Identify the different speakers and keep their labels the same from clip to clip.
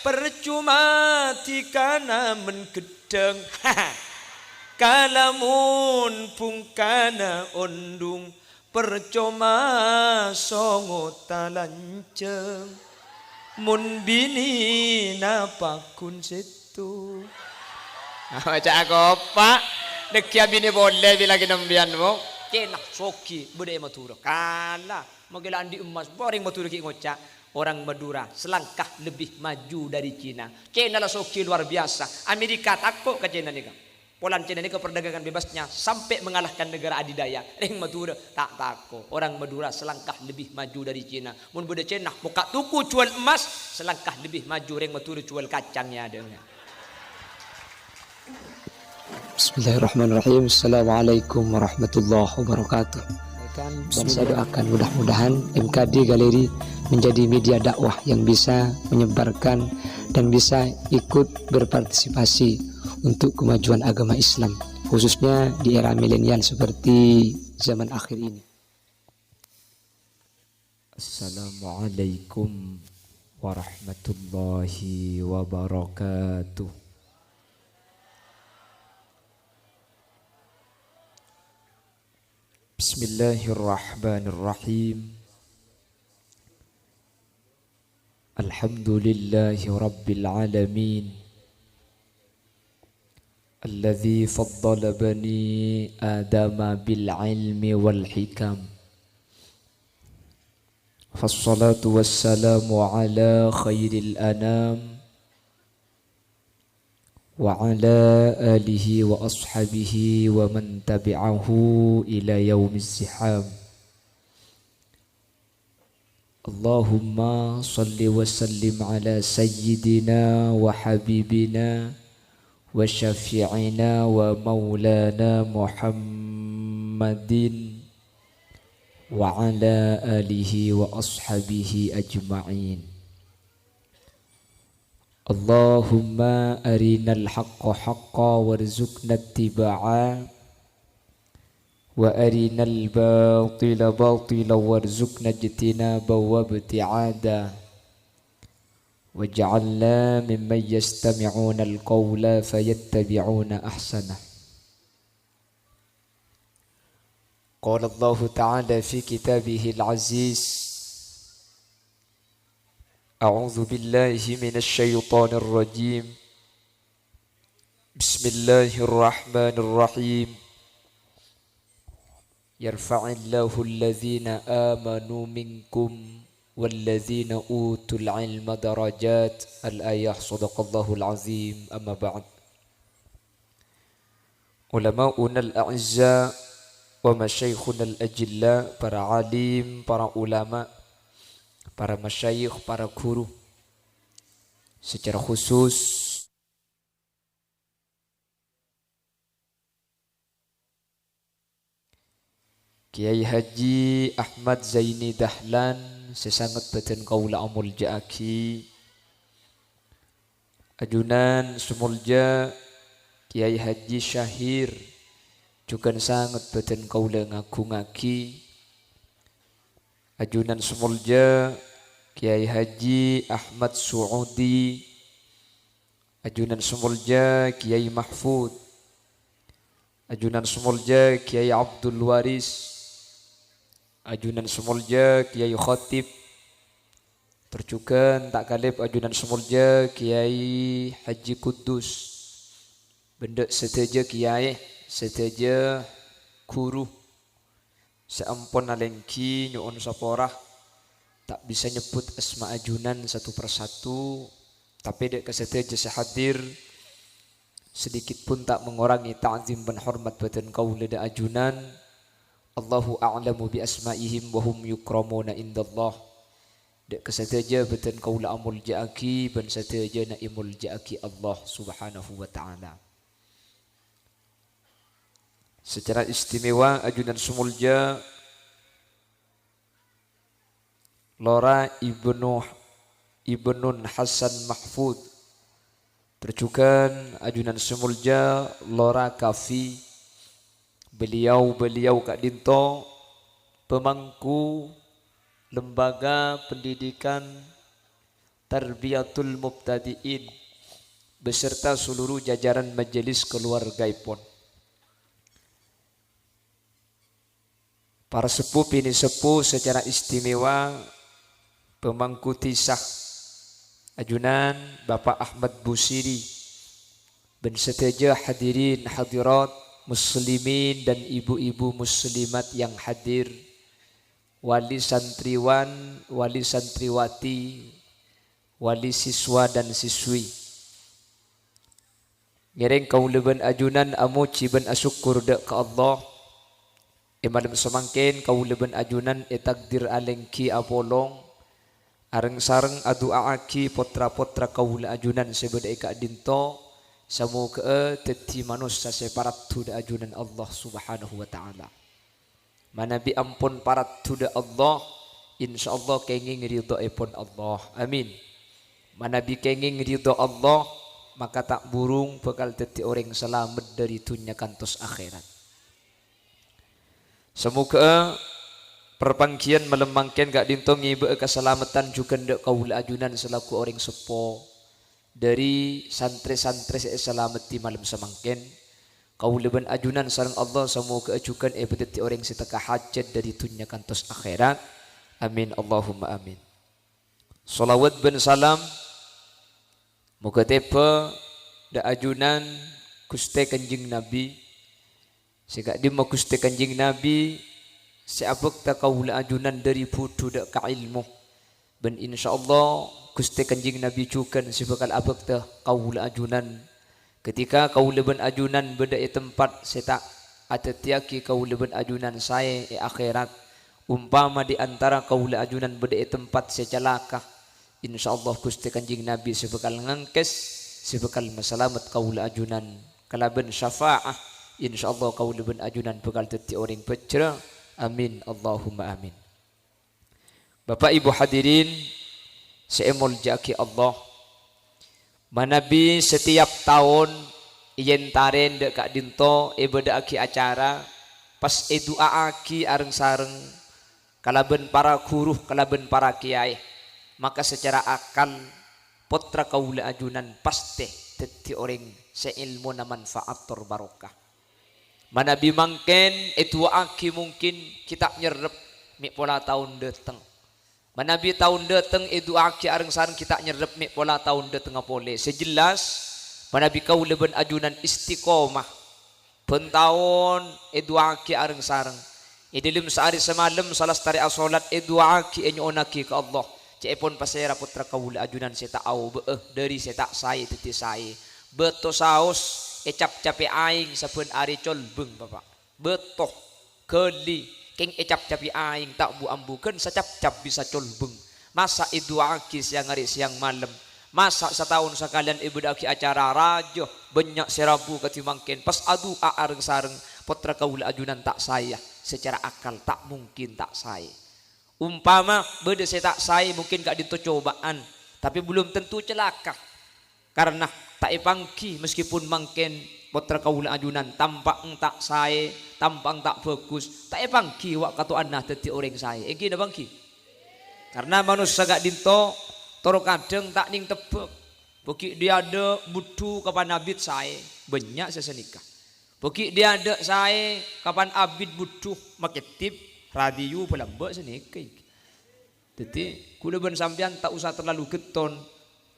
Speaker 1: percuma tikana menkedeng kalamun pungkana ondung percuma songo talanceng mun bini napakun situ. Baca aku pak dekia bini boleh bila kinembian mo kenak soki budaya Madura kalah magelan di emas boring Madura ki ngocak. Orang Madura selangkah lebih maju dari Cina. Cina lah soki luar biasa. Amerika takut ke Cina ni kan. Polan Cina ni ke perdagangan bebasnya sampai mengalahkan negara adidaya. Madura tak takut. Orang Madura selangkah lebih maju dari Cina. Mun bude Cina buka tuku jual emas selangkah lebih maju. Madura jual kacangnya dengan.
Speaker 2: Bismillahirrahmanirrahim. Assalamualaikum warahmatullahi wabarakatuh. Dan saya doakan mudah-mudahan MKD Galeri menjadi media dakwah yang bisa menyebarkan dan bisa ikut berpartisipasi untuk kemajuan agama Islam, khususnya di era milenial seperti zaman akhir ini.
Speaker 3: Assalamualaikum warahmatullahi wabarakatuh. Bismillahirrahmanirrahim. Alhamdulillahi rabbil alamin. Alladzi faddala bani adama bil ilmi wal hikam. Fassalatu wassalamu ala khairil anam wa ala alihi wa ashabihi wa man tabi'ahu ila yaumiz ziham. Allahumma salli wa sallim ala sayyidina wa habibina wa syafi'ina wa maulana Muhammadin wa ala alihi wa ashabihi ajma'in. Allahumma arinal haqqa haqqa warzuqna ittiba'ah wa arinal batila batila warzuqna ijtinaba wa ibti'ada waj'alna mimman yastami'una al-qawla fayattabi'una ahsana. Qala Allah ta'ala fi kitabihil aziz A'udzu billahi minasy syaithanir rajim. Bismillahirrahmanirrahim. Yarfa'illahu alladhina amanu minkum walladzina utul ilma darajat. Al-ayah sadaqallahul azim. Amma ba'd. Ulama'una al-a'izza wa masyaikhuna al-ajilla, para alim, para ulama, para masyayikh, para guru, secara khusus Kiai Haji Ahmad Zaini Dahlan, sesangat badan kaula amul jaaki, ajunan sumulja Kiai Haji Syahir, juga sangat badan kaula ngagungaki, ajunan sumulja Kiai Haji Ahmad Suudi, ajunan sumulja Kiai Mahfud, ajunan sumulja Kiai Abdul Waris, ajunan sumulja Kiai Khatib, terjugan tak kalib ajunan sumulja Kiai Haji Kudus, bendek seteja Kiai, seteja guru, seampun alengki nyuun saporah tak bisa nyebut asma ajunan satu persatu, tapi dek keseteja sehadir sedikit pun tak mengurangi ta'zim dan hormat badan kaula da ajunan. Allahu a'lamu bi asma'ihim wa hum yukramuna indallah. Dek keseteja badan kaula amul jaaki ban seteja naimul jaaki Allah subhanahu wa ta'ala. Secara istimewa ajunan sumulja Lora Ibnun Hasan Mahfud, terjugan ajunan sumulja Lora Kafi, beliau Kak Dinto, pemangku lembaga pendidikan Tarbiyatul Mubtadiin beserta seluruh jajaran majelis keluargaipun. Para sepuh ini sepuh secara istimewa pemangku tisah ajunan Bapak Ahmad Busiri ben seteja hadirin hadirat muslimin dan ibu-ibu muslimat yang hadir, wali santriwan, wali santriwati, wali siswa dan siswi. Ngereng kau leben ajunan amu ciben asyukur dek ke Allah. Malam semangkin kau leben ajunan takdir alengki apolong. Areng sareng adua aki potra-potra kau le ajunan sebeda eka dinto. Samu ke teti manusia separat tuda ajunan Allah subhanahu wa ta'ala. Manabi ampun parat tuda Allah. InsyaAllah kenging ridho epon Allah. Amin. Manabi kenging ridho Allah. Maka tak burung bakal teti orang selamat dari dunia kantos akhirat. Semoga perpangkian melemangkan gak dintongi keselamatan juga ndak kaula ajunan selaku orang sepo dari santri-santri selamat di malam semangkin. Kaula ben ajunan sareng Allah semoga ajukan beteti orang seteka hajat dari dunia kantos akhirat. Amin Allahumma amin. Salawat ben salam moga tepa da ajunan Gusti Kanjeng Nabi. Sehingga di Gusti Kanjeng Nabi seabek ta kaula ajunan dari putu dak ka ilmu. Ben insyaallah Gusti Kanjeng Nabi cukan sebekal abek ta kaula ajunan. Ketika kaula ben ajunan beda tempat setak atetiaki kaula ben ajunan saya akhirat. Umpama di antara kaula ajunan beda tempat secalaka. InsyaAllah Gusti Kanjeng Nabi sebekal ngangkes, sebekal masalamat kaula ajunan. Kalaban syafa'ah, InsyaAllah kaula ben ajunan bekal teti orang pecera. Amin Allahumma amin. Bapak Ibu hadirin, seemol jaki Allah. Manabi setiap tahun iyen taren dek kak dinto beda aki acara pas doa aki areng sareng kalaben para guru, kalaben para kiai. Maka secara akal potra kaula ajunan pasti teti orang seilmu na manfaat tor barokah. Manabi mangken itu aki mungkin kita nyerep mi pola tahun datang. Manabi tahun datang itu aki areng sareng kita nyerep mi pola tahun datang apole. Sejelas manabi kaula ben ajunan istiqomah. Pentahun itu aki areng sareng. Idilim sehari semalam salah setari asolat itu aki enyoonaki ke Allah. Cepon pasera putra kaula ajunan saya tak au dari saya tak saya titi saya beto saus ecap-capi aing saben ari colbeng Bapak betoh keli keng ecap-capi aing tak bu ambukeun sacap-cap bisa colbeng masa itu aki siang hari siang malam masa setahun sekalian ibu daki acara rajo banyak serabu ketimangken pas adu areng sareng putra kaula ajunan tak saya secara akal tak mungkin tak saya. Umpama beda saya tak saya mungkin gak dito cobaan tapi belum tentu celaka karena tak ipangki meskipun mangken potra kaula ajunan tampang tak saya tampang tak bagus tak ipangki wak katu anah teti orang saya engki na bangki karena manusia gak dito toro kadang tak ning tebek bagi dia ada butuh kapan abid saya banyak sesenikah bagi dia ada saya kapan abid butuh maketip radio pelambak senekai. Jadi kula ben sampean tak usah terlalu geton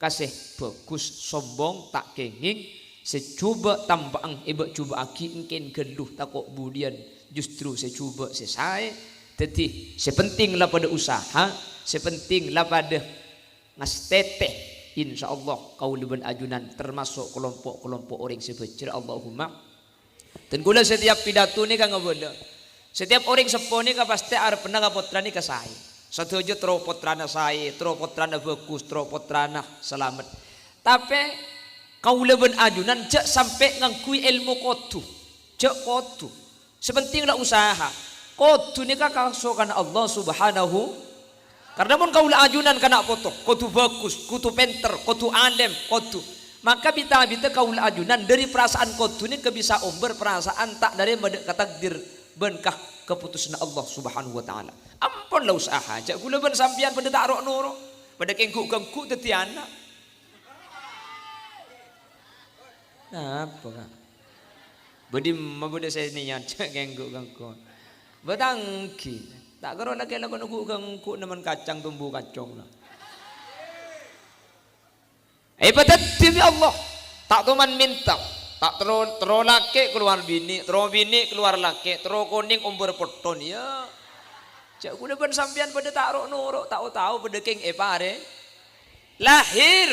Speaker 3: kasih bagus sombong tak kenging secoba tambang iba coba aki engken geluh takok budian justru saya coba saya. Jadi sepentinglah pada usaha, sepentinglah pada ngasteteh insyaallah kaula ben ajunan termasuk kelompok-kelompok orang sebecer Allahumma. Dan kula setiap pidato ni kang ngobrol setiap orang seponi ka pasti arep pernah ka potrani ka saya. Satu aja tro potrana saya, tro potrana bagus, tro potrana selamat. Tapi kaula ben ajunan jak sampai ngangkui ilmu kotu. Jak kotu. Sepentinglah usaha. Kotu ni ka kasokan Allah Subhanahu. Karena mun kaula ajunan kana foto, kotu bagus, kotu penter, kotu alim, kotu. Maka bita-bita kaula ajunan dari perasaan kotu ni ke bisa umber perasaan tak dari takdir benkah keputusan Allah Subhanahu wa taala. Ampunlah usaha jak kula ben sampean pada tak rok nuro.
Speaker 1: Pada kengguk-kengguk teti anak. Apa kan? Budi mabuda saya ni yang kengguk-kengguk. Betangki. Tak kira lagi lagu kengguk naman kacang tumbuh kacang. Ibadat ya Allah. Tak tuman minta. Tak terus laki keluar bini, terus bini keluar laki, terus kuning umur poton ya. Cak kuda ben sampean pada taruh nuruk tahu-tahu pada king pare. Lahir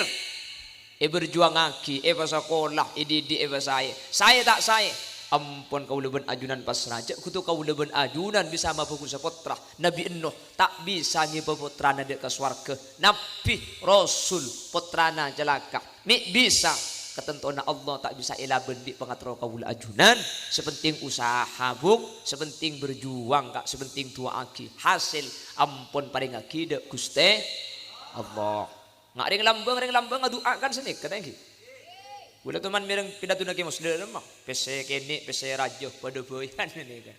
Speaker 1: berjuang aki sekolah didik saya. Saya tak saya. Ampun kau leben ajunan pasrah. Cak kutu kau leben ajunan bisa mabuku sepotra. Nabi Nuh tak bisa ngiba putrana dek ke swarga. Nabi Rasul putrana celaka. Mi bisa ketentuan Allah tak bisa elaben di pengatur kau ajunan. Sepenting usaha buk, sepenting berjuang kak, sepenting tua aki. Hasil ampun paling aki dek Guste Allah. Nggak ring lambang ngaduakan sini katanya gitu. Bila teman mireng pidato naki muslim mah, pese kene pese rajo pada boyan ini kan.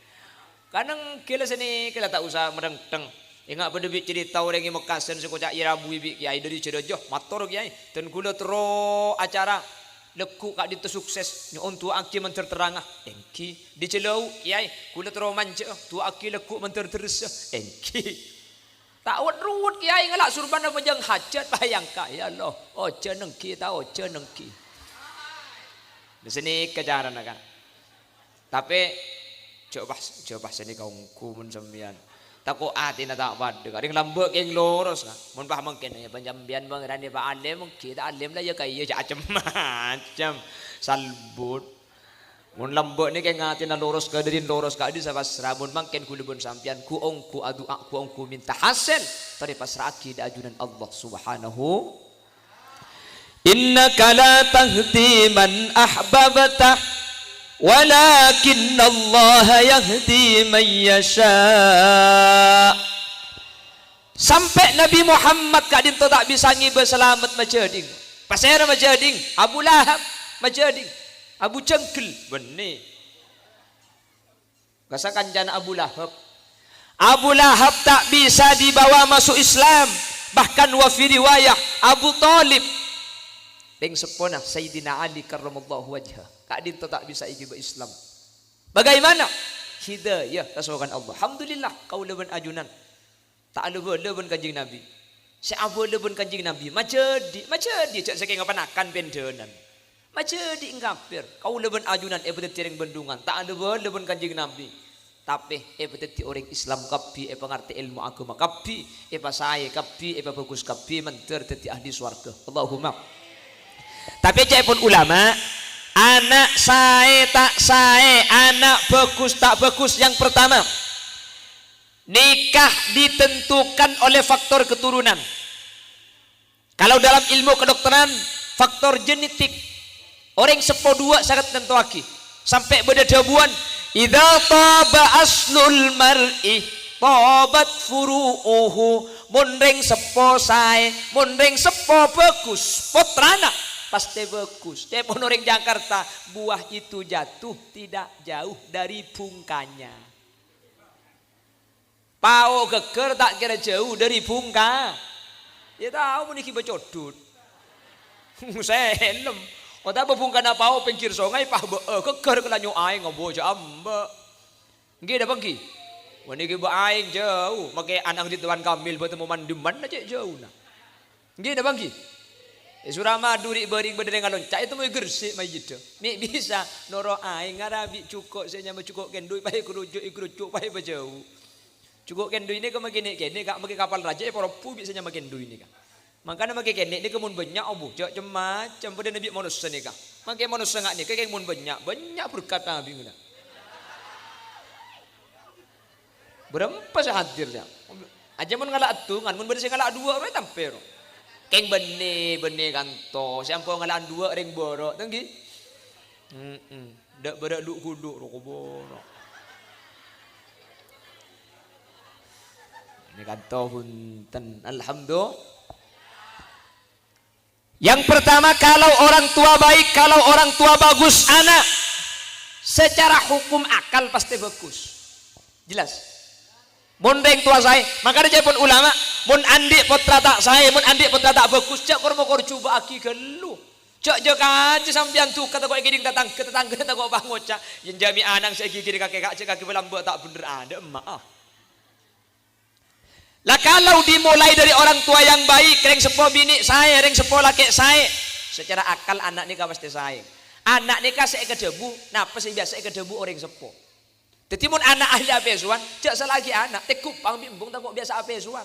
Speaker 1: Kadang kila sini kila tak usah merengteng. Ingat pada bi cerita orang yang mekasen sekocak irabu bi kiai dari cedojo mator kiai. Dan kula tero acara leku kak ditu sukses ni untuk aki menter terangah. Engki di celau kiai kula tero manja tu aki leku menter terus engki. Tak ruwet kiai ngelak surban apa jeng hajat bayang kaya Allah. Oce nengki tahu oce nengki. Di sini kejaran kan. Tapi coba sini kau kumun sembian. Tako ati na tak bad. Karing lambek yang lurus kan. Mun bah mungkin ya penjambian bang rani pak alim mungkin tak alim lah ya kayak macam salbut. Mun lambek ni kayak ngati na lurus ke dari lurus ke adi sabasra. Mun mungkin kulubun sampian ku ongku adua ku ongku minta hasil. Tadi pasrah akid ajunan Allah Subhanahu. Innaka la tahdi man ahbabta walakinna Allah yahdi man yasha. Sampai Nabi Muhammad kadin tu tak bisa ngiba selamat majading. Pasir majading, Abu Lahab majading, Abu Jangkil benih. Kasakan jana Abu Lahab. Abu Lahab tak bisa dibawa masuk Islam. Bahkan wa fi riwayah Abu Talib Deng sepona Sayyidina Ali karramallahu wajhah. Kak dinto tak bisa ijiba Islam. Bagaimana? Hidayah kasukan Allah. Alhamdulillah kau leben ajunan. Tak leben kanjing Nabi. Siapa leben kanjing Nabi? Macedi cak saking ngapanakan pendenan. Macedi ngapir. Kau leben ajunan betet tireng bendungan. Tak leben kanjing Nabi. Tapi betet orang Islam kapi pengerti ilmu agama kapi pasai kapi bagus kapi menter teti ahli swarga. Allahumma. Tapi cek pun ulama, anak saya tak saya, anak bagus tak bagus. Yang pertama, nikah ditentukan oleh faktor keturunan. Kalau dalam ilmu kedokteran, faktor genetik. Orang sepo dua sangat tentu aki. Sampai berdebuan, idza taba aslul mar'i tabat furu'uhu. Mondeng sepo saya, mondeng sepo bagus, putrana pasti bagus. Telepon orang Jakarta, buah itu jatuh tidak jauh dari bungkanya. Pao geger tak kira jauh dari bungka. Ya tahu meniki becodut. Saya helm. Oh tak bungka na pao pinggir sungai pah geger kelanyu aing ngobo jamba. Nggih dah bangki. Meniki ba aing jauh, make anak di Tuan Kamil bertemu manduman aja jauh nah. Nggih dah bangki. Surama duri bering berdeng alon cak itu mau gersik mai gitu. Mi bisa noro aing ngarabi cukup saya nyama cukup kendui pai kerujuk pai bajau. Cukup kendui ini ke makin kene kak make kapal raja para pu bisa nyama kendui ini kak. Makanya make kene ini kemun banyak obu cak macam pada nabi manusia ni kak. Make manusia ngak ni kayak kemun banyak berkat nabi nguna. Berapa sehadirnya? Aja mun ngalak atungan mun bade sing ngalak dua we tamper. Keng benih kanto, siapa ngalaan dua ring borok, tenggi? Dak berak duk kuduk rokok borok. Ini kanto hunten, alhamdulillah. Yang pertama kalau orang tua baik, kalau orang tua bagus, anak secara hukum akal pasti bagus, jelas. Mun reng tua saya, makanya jadi pun ulama, mun andi putra tak saya, mun andi putra tak bagus, cak kormo kor coba aki gelu. Cak jok aja sampean tuh kata kau gini tetangga tak kau bangun cak, yang jami anang saya gigi kakek cak kaki belambak tak bener ada emak. Lah kalau dimulai dari orang tua yang baik, reng sepo bini saya, reng sepo laki saya, secara akal anak nikah pasti saya. Anak nikah saya kedebu, napa sih biasa kedebu orang sepo. Jadi mun anak ahli apesuan, jak selagi anak, tekupang bimbung tak kok biasa apesuan.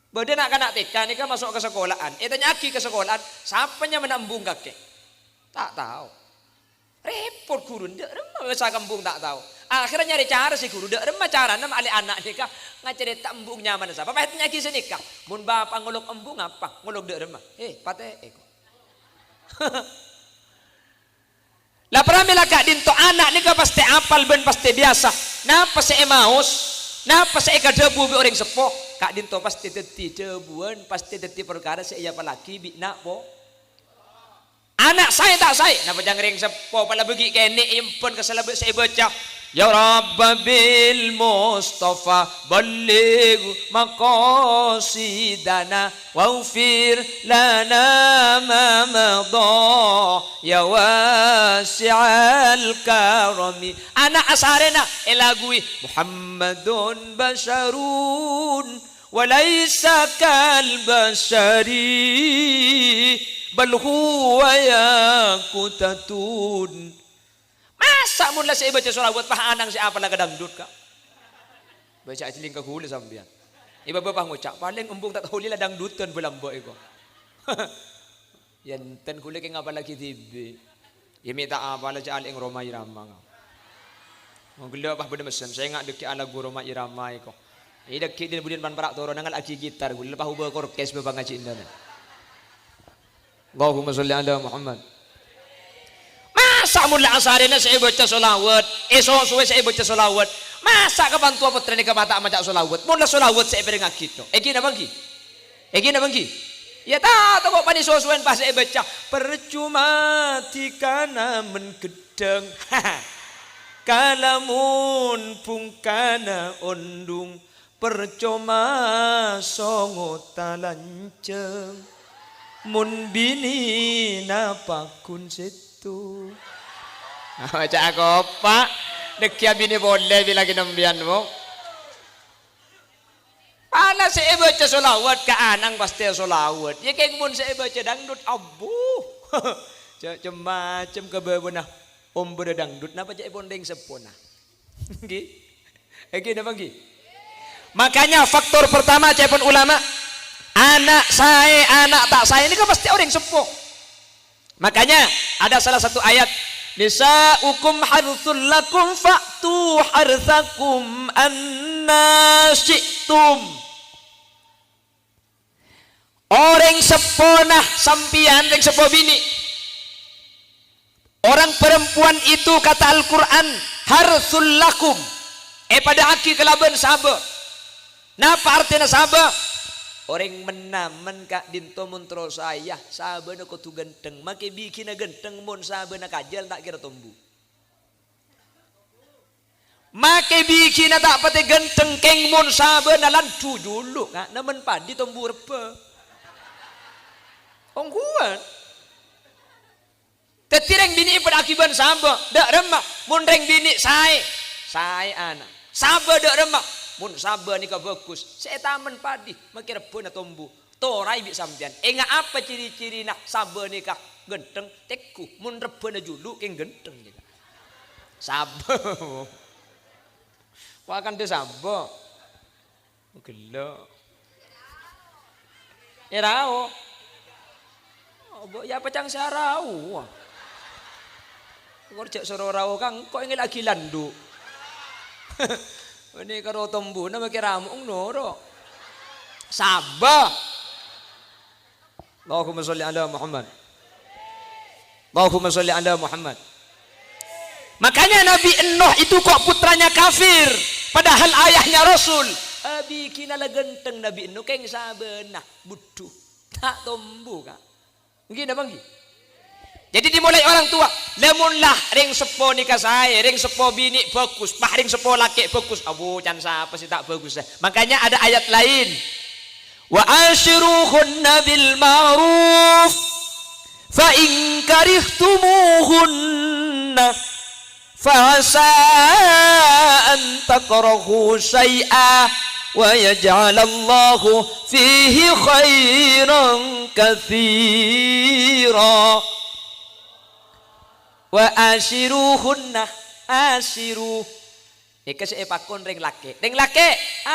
Speaker 1: Beda nak kanak TK ni kan masuk ke sekolahan, tanya aki ke sekolahan, siapanya menambung kakek? Tak tahu. Repot guru, ndak remah bahasa kampung tak tahu. Akhirnya nyari cara si guru, ndak remah cara nama ali anak nikah ngacari tak embung nyaman siapa. Pahetnya aki senikah, mun bapak ngolok embung apa? Ngolok ndak remah. Pate eko. Lah pramila kak dinto anak nikah pasti apal ben pasti biasa. Napa se emaus? Napa se kadebu bi orang sepo? Kak dinto pasti deti debuan, pasti deti perkara se iya apalagi bi nak po. Anak saya tak saya, napa jangan ring sepo pala begi kene impun keselebet saya baca. Ya Rabbil Mustafa balligh maqasidana waghfir lana ma madha ya wasi'al karami. Anak asarena elagui Muhammadun basharun walaysa kal bashari bal huwa yaqutatun. Masa mula saya baca solawat pah anang si apa laga dangdut kak? Baca ajiling ke huli sambian. Iba bapak ngucap paling embung tak tahu lila dangdutan belang boy ko. Yanten huli ke ngapa lagi tibi. Ya minta apa lah cal ing Roma Irama kau. Menggelo apa benda mesen saya ngak deki ala guru Roma Irama ko. Ini deki di budian pan parak toro nangal aji gitar gula lepas ubah korkes bebang aji indah. Allahumma sholli ala Muhammad. Masa mula asarina saya baca solawat, esok suwe saya baca solawat. Masa kapan tua putra ni kapata macam solawat? Mula solawat saya beri ngakito. Egi na bangki? Ya tak kok pani sosuan pas saya baca. Percuma tikana menggedeng. Kalamun pungkana ondung. Percuma songo talanceng. Mun bini napakun situ. Baca aku pak dekia bini boleh bila kinembian mo. Ana saya baca solawat ke anang pasti solawat. Ya kayak mun saya baca dangdut abu. Macam kebebena om berdangdut napa cek bondeng sepona. Egi napa gi? Makanya faktor pertama cek pun ulama anak saya anak tak saya ini kan pasti orang sepuh. Makanya ada salah satu ayat nisaukum harthul lakum fa'tu harthakum anna syi'tum. Orang seponah sampian orang sepo bini. Orang perempuan itu kata Al-Quran harthul lakum. Pada aki kelaban sabar. Napa artinya sabar? Orang menamen kak dinto muntro saya sabana ko tu genteng make bikin genteng mun sabana kajal tak kira tumbuh make bikin tak pate genteng keng mun sabana lancu dulu kak namen padi tumbuh repe ongkuan tetireng bini pada akiban saba dak remak mun reng bini saya anak saba dak remak mun sabar nikah bagus saya taman padi makira pun tumbuh torai bi sampean enggak apa ciri-ciri nak sabar nikah genteng teku mun rebana julu keng genteng juga sabar wakan de sabar gelo erao ya pacang sarau ngorjak soro rao kang kok ingin lagi landu ini karo tombu nama kira amung noro sabar. Allahumma sholli ala Muhammad. Allahumma sholli ala Muhammad. Makanya Nabi Nuh itu kok putranya kafir padahal ayahnya Rasul. Abi kinala genteng Nabi Nuh keng sabenah butuh tak tombu kak. Gini bang Jadi dimulai orang tua, lemunlah ring sepo nikah saya, ring sepo bini bagus, bah ring sepo laki bagus. Abu can siapa sih tak bagus. Makanya ada ayat lain. Wa ashiruhunna bil ma'ruf fa in karihtumuhunna fa asa an takrahu syai'a wa yaj'alallahu fihi khairan katsira. Wa ashiruhunna ashiru ika se pakon ring lake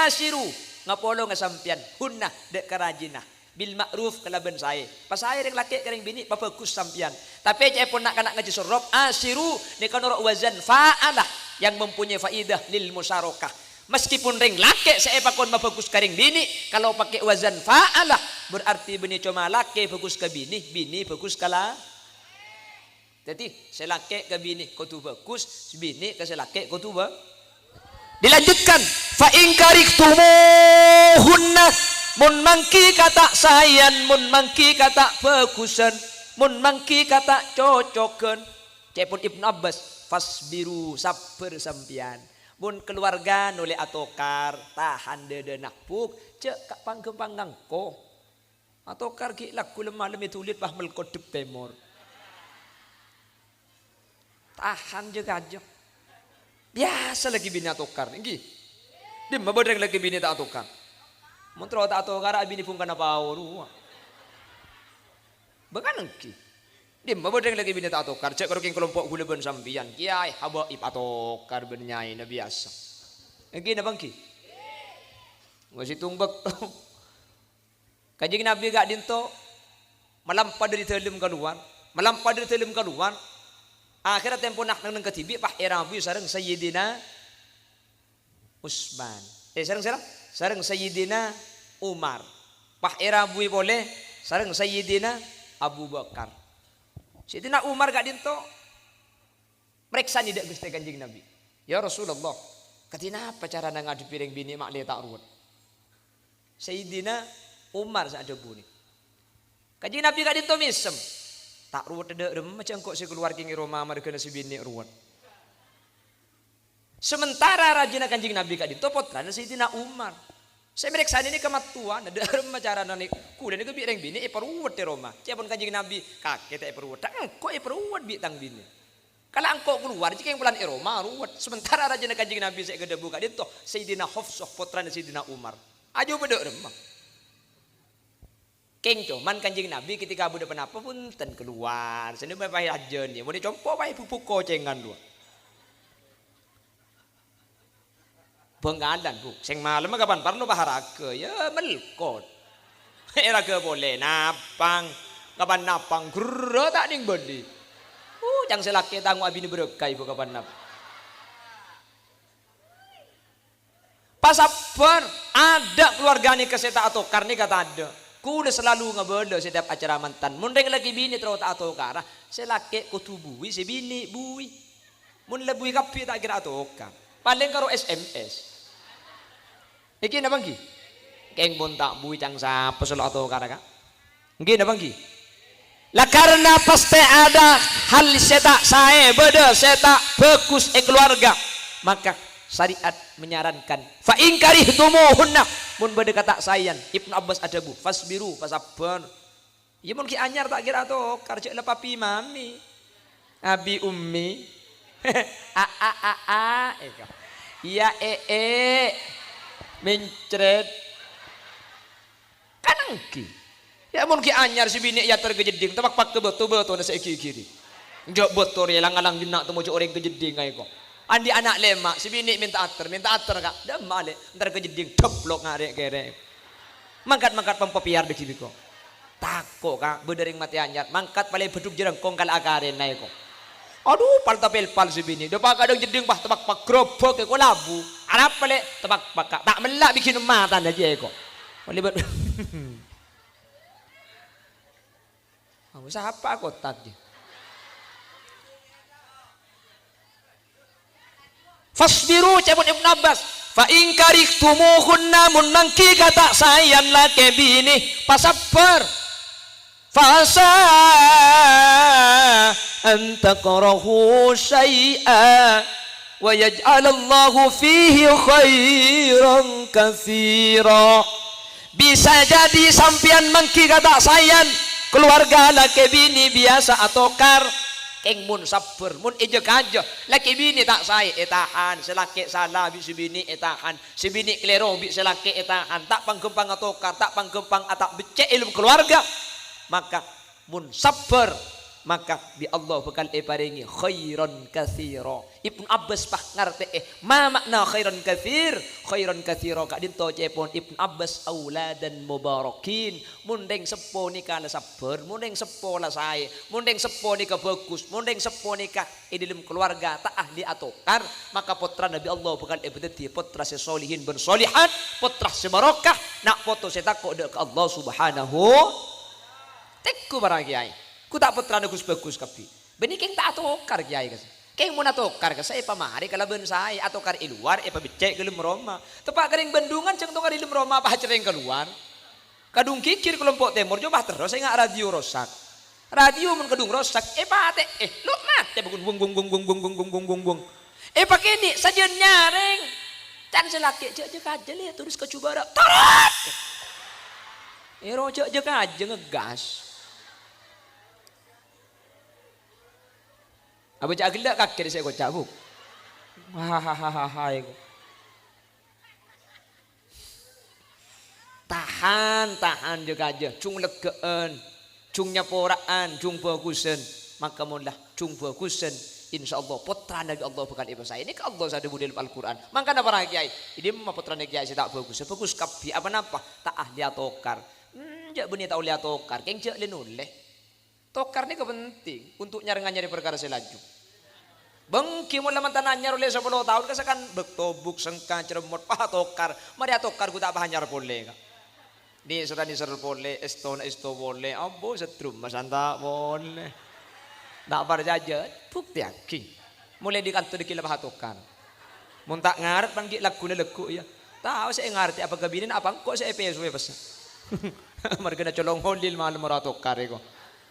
Speaker 1: ashiru ngapolo ngasampian hunna dek karajina bil ma'ruf kalaban sae pas sae ring lake ring bini bagus sampian tapi cai pun nak kana ngaji surop ashiru ni kan wazan fa'alah yang mempunyai faidah lil musyarakah meskipun ring lake se pakon bagus ka ring bini kalau pakai wazan fa'alah berarti bini cuma lake bagus ke bini bini bagus kala. Jadi selake ke bini kau tu bagus, bini ke selake kau tu dilanjutkan fa in karihtumuhunna mun mangki kata sayan mun mangki kata bagusan mun mangki kata cocokan cepun Ibnu Abbas fasbiru sabar sampian mun keluarga noleh atokar tahan dedenak puk cek kak panggempang ko atokar ki laku lemah lemah tulit bah melkodep temor tahan juga aja biasa lagi bini atokar nggih dim mabodreng lagi bini tak atokar montro tak atokar bini pun kana pauru bakan nggih dim mabodreng lagi bini tak atokar cek karo king kelompok guleben sampian kiai habaib atokar benyai na biasa nggih na bangki masih tungbek Kanjeng Nabi gak dinto melampau dari telem keluar akhirat tempo nak nang ketibi pah erabu sareng Sayyidina Utsman sareng Sayyidina Umar pah erabu boleh sareng Sayyidina Abu Bakar Sayyidina Umar gak dinto meriksa ni dak Gusti Kanjeng Nabi ya Rasulullah katina apa cara ngadepi ring bini mak le tak ruwet Sayyidina Umar sak debu ni Kanjeng Nabi gak dinto misem tak ruwet dek macam kok si keluar king Roma mereka nasi bini ruwet sementara rajina Kanjeng Nabi kak dinto potrana Sayyidina Umar saya meriksa ini kematuan ada cara nani kuda ni kebi bini ruwet di Roma siapun Kanjeng Nabi kakek tak ruwet tak engkau ruwet bi tang bini kalau engkau keluar jika yang bulan Roma ruwet sementara rajina Kanjeng Nabi saya gedebu kak dinto Sayyidina Hafsah potrana Sayyidina Umar aja beda remah King cuman Kanjeng Nabi ketika budak penapa pun ten keluar sini bapak aja nih mau dicompo bapak pupuk kocengan dua Benggalan bu sing malam kapan parno baharaga ya melkot raga boleh napang kapan napang gerro tak ding bodi jang selaki tanggung abini berekai bu kapan nap pasabar ada keluarga nih keseta atau karni kata ada kuda selalu ngebeda setiap acara mantan mundeng lagi bini terus atau kara selake kutubui si bini bui mun lebui kapi tak kira atau kan paling karo SMS iki na bangki keng bon tak bui cang sapa selo atau kara ka nggih na bangki lah karena pasti ada hal setak saya beda setak bagus keluarga maka syariat menyarankan fa in karihtumuhunna mun bade kata sayan Ibnu Abbas ada bu fasbiru pasabar ya mun ki anyar tak kira to karja le papi mami abi ummi a iya mencret kanangki ya mun ki anyar si bini ya tergejeding tabak pak ke betul-betul na sa kiri njok botol ya lang-alang dinak temu orang kejeding ay ko andi anak lemak si bini minta ater kak dah male ntar kejeding teplok ngarek kere mangkat pempopiar di sini kok tako kak bedering mati anyar mangkat paling beduk jereng kong kal akaren naik kok aduh pal tapel pal si bini depak kadang jeding bah tebak pak grobok kok labu arap pale tebak pak tak melak bikin mata aja kok libat siapa kotak dia fasbiru cabut Ibnu Abbas fa in karihtumuhunna mun mangki kata sayan lake bini pasabar fasa an takrahu syai'an wa yaj'alallahu fihi khairan katsira. Bisa jadi sampian mengki kata sayan keluarga laki bini biasa atau kar keng mun sabar mun ejek aja laki bini tak saya etahan selaki salah bi si bini etahan si bini klero bi selaki etahan tak panggempang atau kar tak panggempang atak becek ilmu keluarga maka mun sabar maka bi Allah bakal paringi khairan katsira. Ibnu Abbas pak ngarti ma makna khairan katsira kak dinto cepon Ibnu Abbas auladan mubarakin mundeng sepo nikah la sabar mundeng sepo la sae mundeng sepo nikah bagus mundeng sepo nikah dalam keluarga tak ahli atokar maka putra Nabi Allah bakal dadi putra sesolihin bersolihat putra sebarokah nak foto setako dek Allah subhanahu tekku barang kiai ku tak putra bagus kapi benih keng tak atokar kiai kas keng mun atokar kas saya pamari kalaben saya atokar iluar pa becek gelem Roma tepak kering bendungan ceng tokar ilem Roma apa cereng keluar kadung kikir kelompok timur coba terus saya nggak radio rosak radio mun kadung rosak pate lu mate bungun bung bung pakai ini saja nyaring can selaki cek aja lihat terus ke Cubara tarat rojak aja ngegas. Apa cak gelak kakek saya kocak bu. Hahaha. Tahan juga aja. Cung legeen, cung nyaporaan, cung bagusan. Maka mulah cung bagusan. Insya Allah putra Nabi Allah bukan ibu saya. Ini ke Allah saya di dalam Al-Quran. Maka apa orang kiai? Ini mah putra Nabi kiai saya tak bagus. Bagus kapi apa napa? Tak ahli atokar. Jak benih tak ahli atokar. Keng jak lenuleh. Tokar ini kepenting untuk nyari perkara selaju. Bengki mula mantan anyar oleh 10 tahun kasakan bektobuk sengka ceremot pah tokar. Mari tokar ku tak pah anyar boleh. Ni ser boleh, esto boleh. Abo setrum masanta boleh. Tak berjaja bukti aki. Mulai di kantor dikila pah tokar. Mun tak ngaret panggil lagu leku ya. Tahu saya ngerti apa kebinin apa kok saya PSW pas. Mereka nak colong holil malam tokar iko.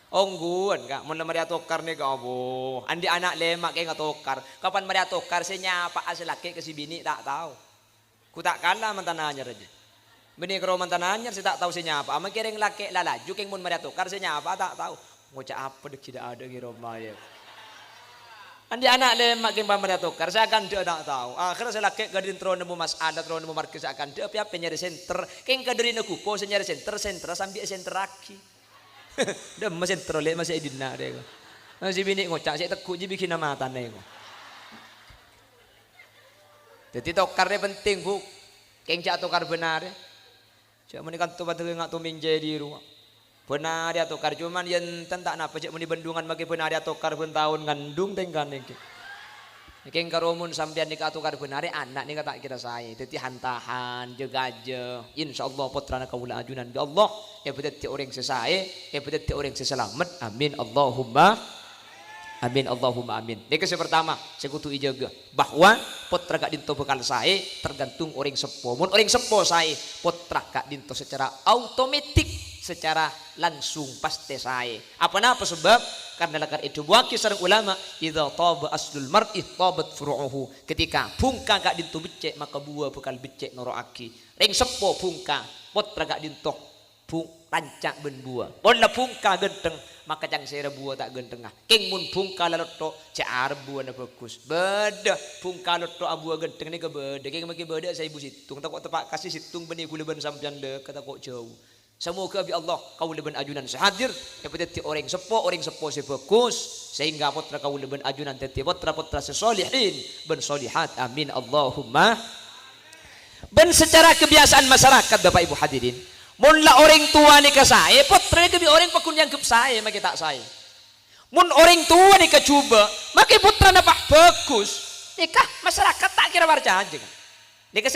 Speaker 1: Ongguan kak, mun Maria tokar nih kak abo. Andi anak lemak kayak nggak tokar. Kapan Maria tokar saya nyapa asal laki ke si bini tak tahu. Ku tak kalah mantan anyar aja. Bini kalau mantan anyar saya tak tahu saya nyapa. Ama kering laki lalaju kayak mun Maria tokar saya nyapa tak tahu. Ngocak apa dek tidak ada kira maya. Andi anak lemak kayak Maria tokar saya akan dia tak tahu. Akhirnya saya laki gadin tron nemu masalah tron nemu markis saya akan dia apa nyari center. Kayak gadin aku po saya nyari center sambil center lagi. Dah masih teroleh masih idina deh. Masih bini ngocak saya tekuk je bikin nama tanah ko. Jadi tokarnya penting bu. Keng cak tokar benar. Cak menikan tu batu ngak tu minjai di rumah. Benar dia tokar cuman yang tentak napa cak meni bendungan bagi benar dia tokar pun tahun ngandung tengkan ni. Keng karomun sampean nikah tokar benar anak ni kata kira saya. Jadi hantahan jaga aja. Insyaallah putra nak kaula ajunan bi Allah. Betul orang sesai, betul orang seselamat. Amin Allahumma amin. Ini yang pertama sekutu ijaga bahwa putra kak dinto bekal saya tergantung orang sepo. Mun orang sepo saya putra kak dinto secara automatik secara langsung pasti saya. Apa sebab? Karena lakar itu buaki sareng ulama idza taba aslul mar'i tabat furu'uhu. Ketika bungka kak dinto becek maka buah bekal becek noroaki. Ring sepo bungka putra kak dinto bung rancak ben buah. Bola bungka genteng maka jang sera buah tak gentengah. King mun bungka laloto car buah na bagus. Beda bungka laloto abu genteng ni ke beda. King maki beda saya ibu situng tak kok tepak kasih situng benih kula ben sampean de kata kok jauh. Semoga bi Allah kau leben ajunan sehadir seperti orang sepo se bagus sehingga putra kau leben ajunan teti putra sesolihin ben solihat amin Allahumma. Ben secara kebiasaan masyarakat Bapak Ibu hadirin munlah orang tua ni ke saya, putra ni ke orang pakun yang ke saya, maka tak saya. Mun orang tua ni ke cuba, maka putra nampak bagus. Nikah masyarakat tak kira warja aja kan. Nikah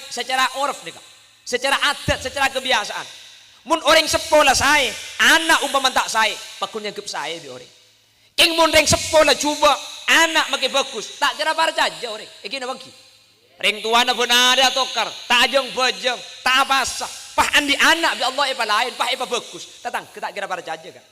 Speaker 1: secara urf nikah, secara adat, secara kebiasaan. Mun orang sepola saya, anak umpama tak saya, pakun yang ke saya bi orang. King mun orang sepola cuba, anak makin bagus, tak kira warja aja orang. Iki na bangki. Ring tua na benar dia tokar, tak ajeng bejeng, tak basah. Pah andi anak bi Allah ipa lain, pah ipa bagus. Tatang kita kira para jaja kan.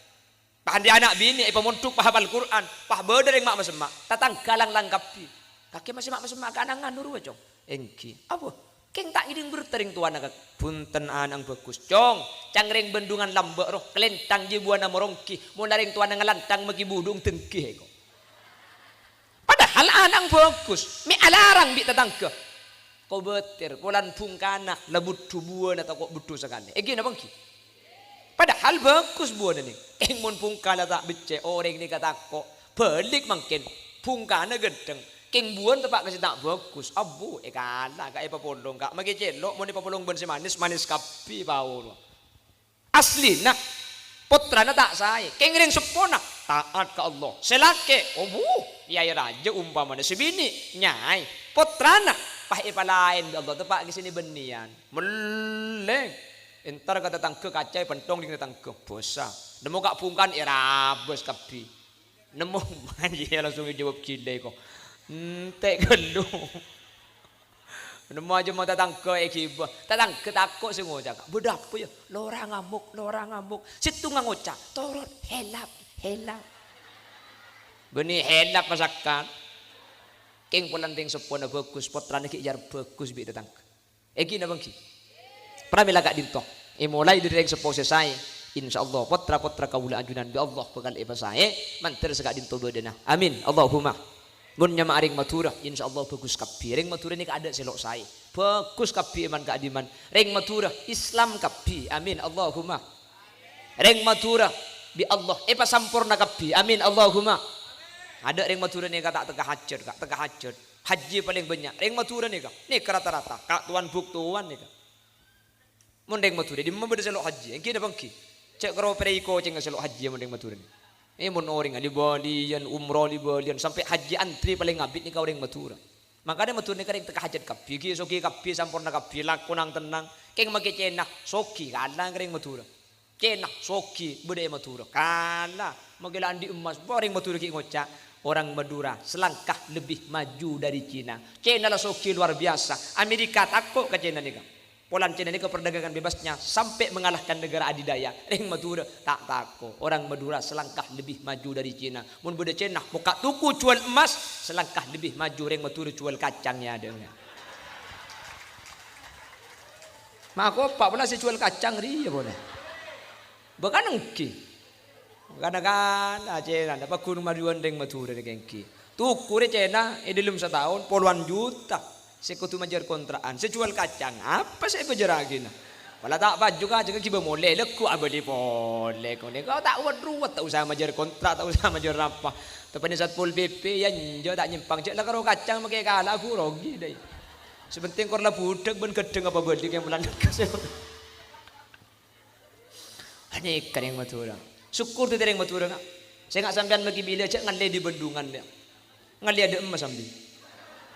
Speaker 1: Pahan di anak bini, pemontuk pahapal Quran, pah berdering mak masemak, tatang galang langkapi. Kaki masih mak masemak kanangan nuru cong. Engki, apa? Keng tak iding bertering tuan agak punten anang bagus cong. Cangreng bendungan lambak roh, kelentang jibuana morongki, munaring tuan ngelantang magi budung tengki. Padahal anang bagus, mi alarang bi tatang ke. Kau betir, kolan pungkana, lebut tubuan atau kok betul sekali. Egi na bangki. Padahal bagus buat ini. Mun pungkana tak becek orang ni kata kok balik mungkin pungkana gendeng. Keng buan tepak kasih tak bagus. Abu kalah kak apa pondong kak. Magi celok mau ni papolong ben manis manis kapi bau. Asli nak putra na tak saya. Keng ring sepona taat ke Allah. Selake obu ya raja umpamanya sebini nyai putra na pakai palain Allah tepak ke sini benian meleng. Entar kata tangke kacai pentong dengan tangke bosa. Nemu kak pungkan irabes kapi. Nemu manja langsung jawab cile kok. Tek gelu. Nemu aja mau tatangke ekiba. Tatangke takut semua jaga. Bedapa ya? Lora ngamuk. Situ ngangocak. Torot helap. Beni helap masakan. Keng pulanting sepona bagus. Potrane ki jar bagus bi tatangke. Eki na bangki. Pernah melagak dintok. Mulai dari yang sepose saya. InsyaAllah potra kaula ajunan bi Allah pegal iba saya. Mantir segak dintok bedena. Amin. Allahumma. Munnya maaring matura. InsyaAllah bagus kapi. Ring matura ni keada selok saya. Bagus kapi iman keadiman. Ring matura Islam kapi. Amin. Allahumma. Ring matura bi Allah. Iba sampurna kapi. Amin. Allahumma. Ada ring matura ni kata tengah hajat. Haji paling banyak. Ring matura ni kak. Ni rata-rata. Kak tuan buk tuan ni kak. Mundeng mature di membeda selok haji. Engki dah bangki. Cek karo periko ceng selok haji mundeng mature ni. Mun orang di balian umroh di balian sampai haji antri paling ngabit ni kau orang matura. Makanya matur ni kadang teka hajat kapi. Ki soki kapi sampurna kapi lakunang tenang. Keng magi cenah soki kalah kadang matura. Cenah soki budaya matura. Kalah magilan di emas boring matura ki ngocak. Orang Madura selangkah lebih maju dari Cina. Cina lah soki luar biasa. Amerika takut ke Cina ni kau. Polan Cina ini ke perdagangan bebasnya sampai mengalahkan negara adidaya. Ring Madura tak takut. Orang Madura selangkah lebih maju dari Cina. Mun beda Cina buka tuku jual emas selangkah lebih maju. Ring Madura jual kacangnya ada. Maka pak pula saya jual kacang dia boleh. Bukan engki. Kadang-kadang Cina dapat kun maduan Ring Madura ni engki. Tuku dia Cina dalam setahun puluhan juta. Saya kutu majar kontraan, saya jual kacang, apa saya berjeragin? Walau tak baju kan, jangan kiba molek, leku abadi boleh. Kau tak ruwet, tak usah majar kontrak, tak usah majar apa. Tapi ni saat pol BP yang jauh tak nyimpang, cek lah kalau kacang makai kalah aku rogi deh. Sebentar kau lah budak ben kedeng apa balik yang bulan kasih. Hanya ikan yang matura. Syukur tu yang matura nak. Saya nggak sampean bagi bila cek ngalih di bendungan dia, ngalih ada emas sambil.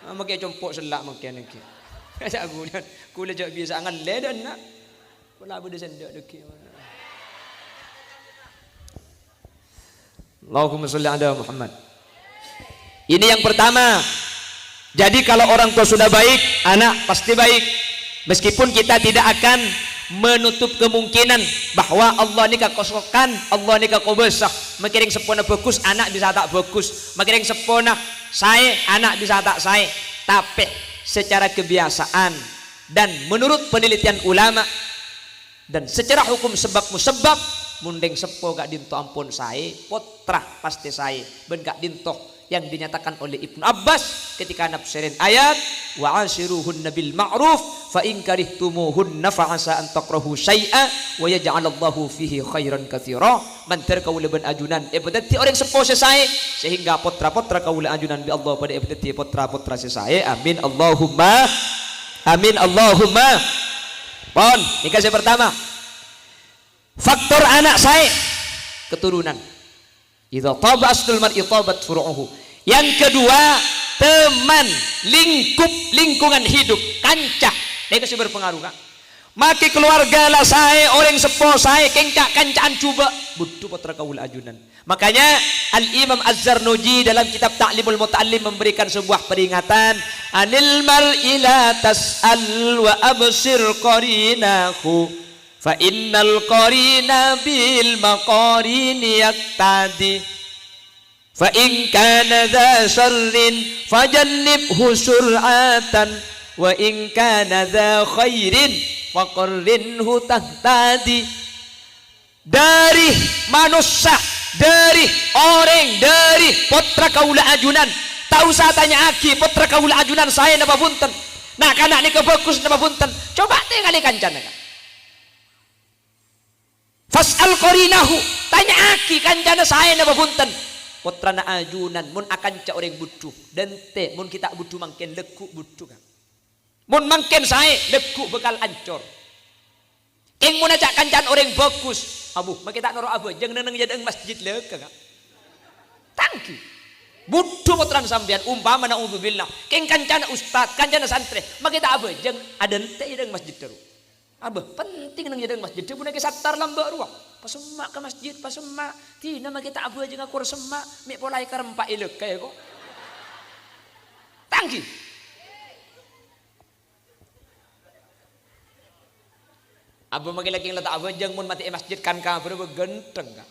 Speaker 1: Makai compok selak makai nak. Saya kulit jauh biasa angan ledan nak. Pola bude sendak deki. Allahumma sholli ala Muhammad. Ini yang pertama. Jadi kalau orang tua sudah baik, anak pasti baik. Meskipun kita tidak akan menutup kemungkinan bahwa Allah ni kakosokan, Allah ni kakobesah. Makiring sepona bagus, anak bisa tak bagus. Makiring sepona saya, anak bisa tak saya. Tapi secara kebiasaan dan menurut penelitian ulama dan secara hukum sebab musabab mundeng sepo gak dinto ampun saya, potrah pasti saya, ben gak dinto yang dinyatakan oleh Ibnu Abbas ketika nafsirin ayat wa ashiruhunna bil ma'ruf fa in karihtumuhunna fa asa an takrahu syai'a wa yaj'alallahu fihi khairan katsira. Mantar kaula ben ajunan ebedati orang sepo saya sehingga potra-potra kaula ajunan bi Allah pada ebedati potra-potra saya. Amin Allahumma amin Allahumma. Pon nikah saya pertama faktor anak saya keturunan. Idza taba aslul mar'i tabat furu'uhu. Yang kedua, teman, lingkungan hidup, kancah. Ini kasih berpengaruh kan? Maki keluarga lah saya, orang sepo saya, kancaan coba butuh potra kaul ajunan. Makanya Al-Imam Az-Zarnuji dalam kitab Ta'limul Muta'allim memberikan sebuah peringatan, anil mar'i la tas'al wa absir qarinahu fa innal qarina bil maqarini yaktadi fa in kana dha syarrin fajannibhu sur'atan wa in kana dha khairin faqarrinhu tahtadi. Dari manusia, dari orang, dari putra kaula ajunan, tak usah tanya aki putra kaula ajunan saya napa punten, nak kanak ni kebagus napa punten, coba tinggali kancana fas'al qarinahu, tanya aki kancana saya napa punten, putra na ajunan mun akan cak orang butuh dan te mun kita butuh mangken lekuk butuh kan, mun mangken saya lekuk bekal ancor. Keng mun ajak kancan orang bagus, abu, makita noro abu, jangan neng jadeng masjid leka kan? Tangki, butuh putran sambian, umpama naudzubillah, keng kancan ustad, kancan santri, makita abu, jangan ada ente jadeng masjid terus. Abu, penting neng jadeng masjid, dia punya kesatar lambak ruang, pasemak ke masjid, pasemak, tina makita abu aja ngakur semak, mik polai kerempak ilek kayak kok. Tangki. Abu lagi letak abu jeng mun mati masjid kan ka bergenteng kan.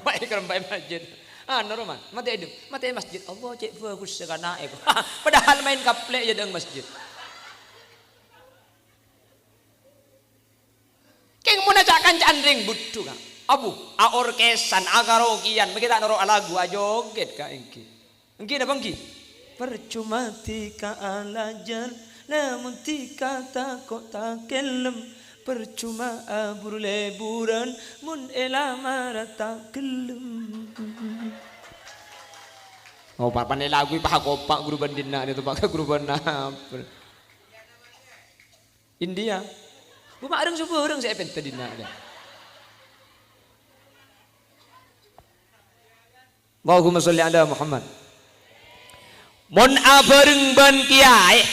Speaker 1: Mai kerempai masjid. Normal, mati hidup, mati masjid. Allah cek bagus sekana eko. Padahal main kaplek ya deng masjid. Keng mun ajak kancan ring butuh kan. Abu, a orkesan, a karaokean, kita noro lagu a joget ka engki. Engki na bangki. Percuma tika alajar, namun tika takut tak kelem. Percuma abur leburan mun elamara tak gelem. Oh papan lagu pak kopak guru bandina itu pak guru bandina. India. Bu mak orang subuh orang saya penta dina. Allahumma sholli ala Muhammad. Mun abareng ban kiai.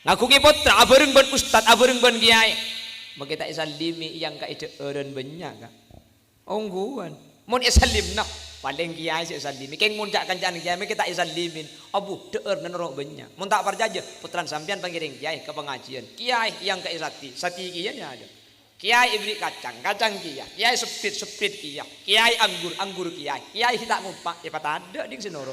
Speaker 1: Ngaku ki putra abareng ban ustad abareng ban kiai. Makita isalimi yang ka ide eureun benya ka. Ongguan. Mun isalimna paling kiai si isalimi. Keng mun jak kancan kiai kita isalimin. Abu deur nenoro benya. Mun tak parjaje putran sampean pangiring kiai ke pengajian. Kiai yang ka isati. Sati kiai ada. Kiai ibri kacang, kacang kiai. Kiai sepit kiai. Kiai anggur kiai. Kiai kita ngumpak ya pat ada ding sinoro.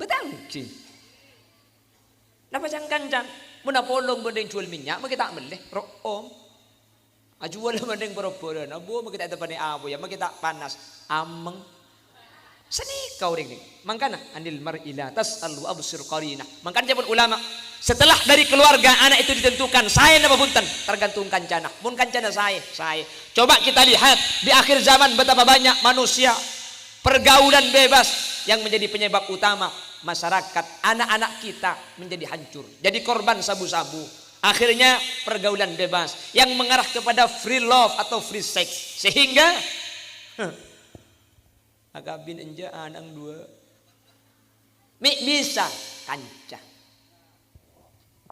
Speaker 1: Betangki. Napa jang-kancan? Muna polong bendeng jual minyak, makita meleh, om. Ajual bendeng boroboran, abu makita itu pani abu ya, makita panas, ameng. Seni kau ring. Mangkana anil mar'ila tas'alu absir qarina. Mangkana pun ulama, setelah dari keluarga anak itu ditentukan, saya napa punten, tergantung kancana. Mun kancana saya. Coba kita lihat di akhir zaman betapa banyak manusia pergaulan bebas yang menjadi penyebab utama masyarakat, anak-anak kita menjadi hancur, jadi korban sabu-sabu. Akhirnya pergaulan bebas yang mengarah kepada free love atau free sex, sehingga agabin enja anang dua mi bisa kanca.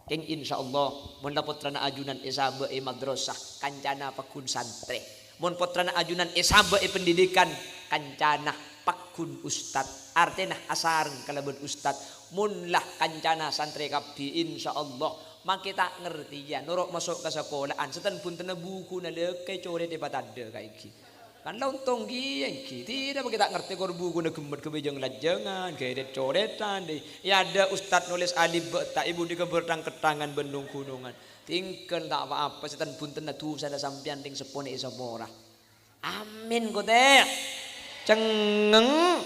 Speaker 1: Keng insyaallah mun putrana ajunan isabe madrasah kancana pakun santri, mun putrana ajunan isabe pendidikan kancana pakun ustad, artinya asareng kalaban ustad, munlah kancana santri kabdi insyaallah mak kita ngerti ya norok masuk ke sekolahan setan pun tena buku na lekay coret di patade kayak iki kan lontong ki tidak kita ngerti kor buku na gemet kebejang lajangan kayak coretan deh ya ada ustad nulis alif tak ibu di kebertang ketangan bendung gunungan tinggal tak apa-apa setan pun tena tuh sana sampian ting sepone isapora amin kok teh cengeng